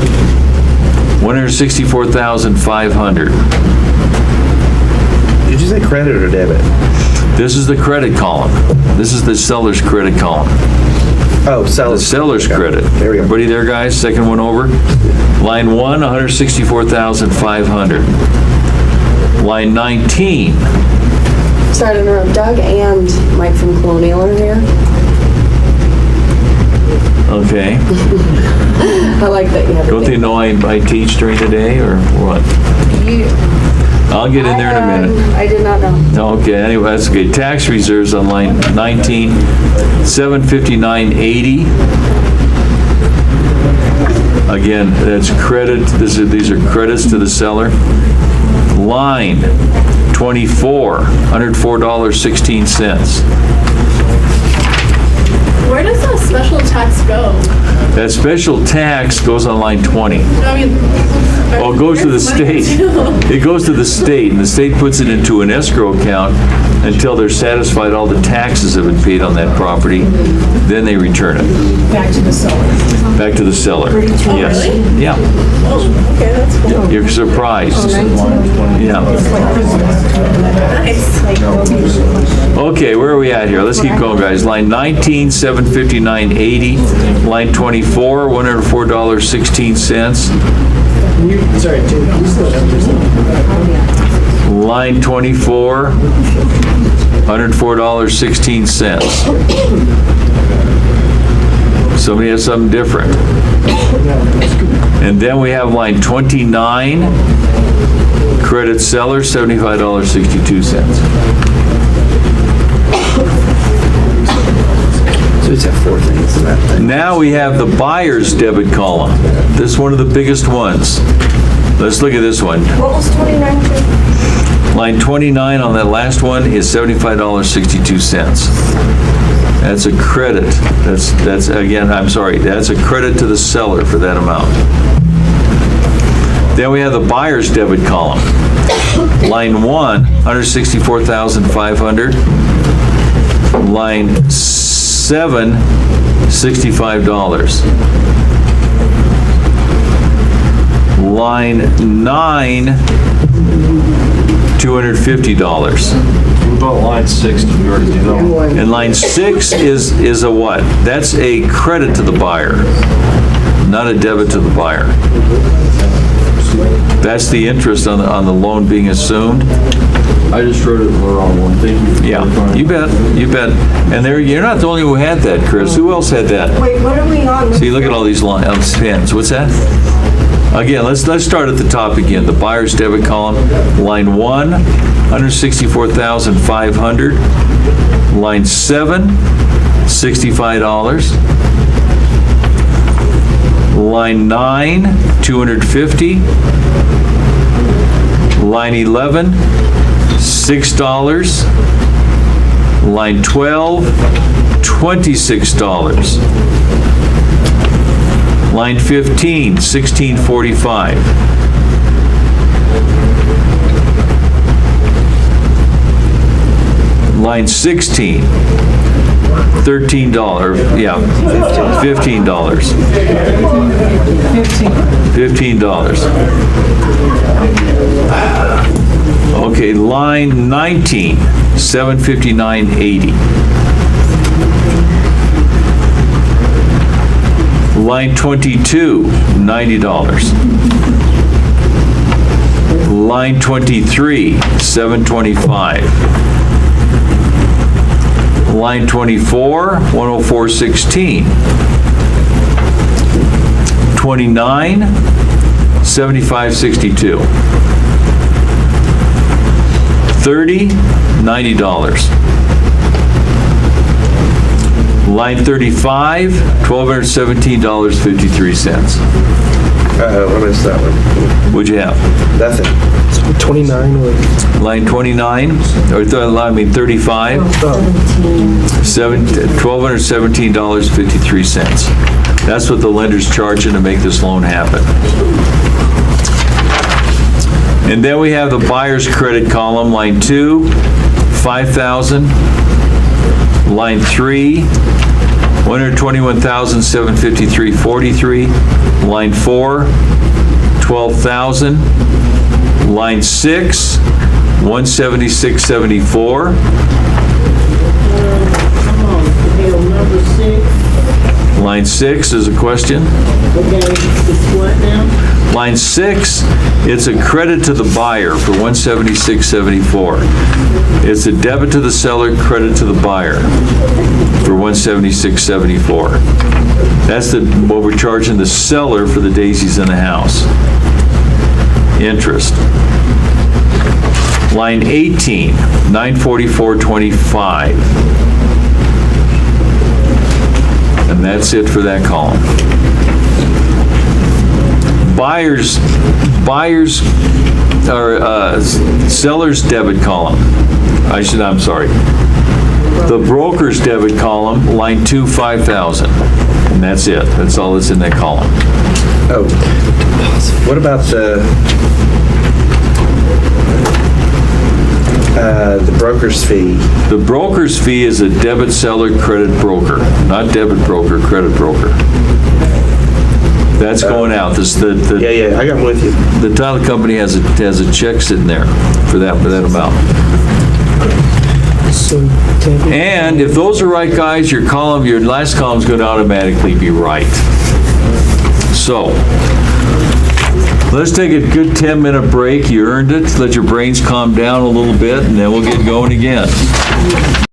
Speaker 1: $164,500.
Speaker 2: Did you say credit or debit?
Speaker 1: This is the credit column. This is the seller's credit column.
Speaker 2: Oh,
Speaker 1: The
Speaker 2: sellers.
Speaker 1: seller's credit.
Speaker 2: There we go.
Speaker 1: Everybody there, guys? Second one over. Line 1, $164,500. Line 19,
Speaker 11: Sorry to interrupt. Doug and Mike from Colonial are here.
Speaker 1: okay.
Speaker 11: I like that you have.
Speaker 1: Don't they know I teach during the day, or what?
Speaker 11: You,
Speaker 1: I'll get in there in a minute.
Speaker 11: I did not know.
Speaker 1: Okay, anyway, that's okay. Tax reserves on line 19, $759.80. Again, that's credit, these are credits to the seller. Line 24, $104.16.
Speaker 10: Where does that special tax go?
Speaker 1: That special tax goes on line 20.
Speaker 10: I mean.
Speaker 1: Oh, it goes to the state. It goes to the state, and the state puts it into an escrow account until they're satisfied all the taxes have been paid on that property. Then they return it
Speaker 6: Back to the seller.
Speaker 1: back to the seller. Yes.
Speaker 10: really?
Speaker 1: Yeah.
Speaker 10: Oh, okay, that's cool.
Speaker 1: You're surprised. Yeah.
Speaker 10: Nice.
Speaker 1: Okay, where are we at here? Let's keep going, guys. Line 19, $759.80. Line 24, $104.16.
Speaker 8: Sorry, Jim, can you slow down just a little?
Speaker 1: Line 24, $104.16. Somebody has something different. And then we have line 29, credit seller, $75.62.
Speaker 2: So it's at 4 things in that thing.
Speaker 1: Now we have the buyer's debit column. This is one of the biggest ones. Let's look at this one.
Speaker 11: What was 29 to?
Speaker 1: Line 29 on that last one is $75.62. That's a credit. That's again, I'm sorry, that's a credit to the seller for that amount. Then we have the buyer's debit column. Line 1, $164,500. Line 7, $65. Line 9, $250.
Speaker 7: What about line 6? Did we already do that one?
Speaker 1: And line 6 is a what? That's a credit to the buyer, not a debit to the buyer. That's the interest on the loan being assumed.
Speaker 7: I just wrote it the wrong one. Thank you.
Speaker 1: Yeah, you bet, you bet. And you're not the only one who had that, Chris. Who else had that?
Speaker 11: Wait, what are we on?
Speaker 1: See, look at all these pins. What's that? Again, let's start at the top again. The buyer's debit column, line 1, $164,500. Line 7, $65. Line 9, $250. Line 11, $6. Line 12, $26. Line 15, $16.45. Line 16, $13, yeah, $15. $15. Okay, line 19, $759.80. Line 22, $90. Line 23, $725. Line 24, $104.16. 29, $75.62. 30, $90. Line 35, $1,217.53.
Speaker 2: What is that one?
Speaker 1: What'd you have?
Speaker 2: Nothing.
Speaker 8: 29 or?
Speaker 1: Line 29, or 35, $1,217.53. That's what the lender's charging to make this loan happen. And then we have the buyer's credit column, line 2, $5,000. Line 3, $121,753.43. Line 4, $12,000. Line 6, $176.74.
Speaker 6: Come on, bill number 6.
Speaker 1: Line 6 is a question.
Speaker 6: Okay, it's what now?
Speaker 1: Line 6, it's a credit to the buyer for $176.74. It's a debit to the seller, credit to the buyer for $176.74. That's what we're charging the seller for the daisies in the house. Interest. Line 18, $944.25. And that's it for that column. Seller's debit column. I'm sorry. The broker's debit column, line 2, $5,000. And that's it. That's all that's in that column.
Speaker 2: Oh, what about the broker's fee?
Speaker 1: The broker's fee is a debit seller credit broker, not debit broker, credit broker. That's going out.
Speaker 2: Yeah, I got with you.
Speaker 1: The title company has a check sitting there for that amount. And if those are right, guys, your last column's going to automatically be right. So, let's take a good 10-minute break. You earned it. Let your brains calm down a little bit, and then we'll get going again.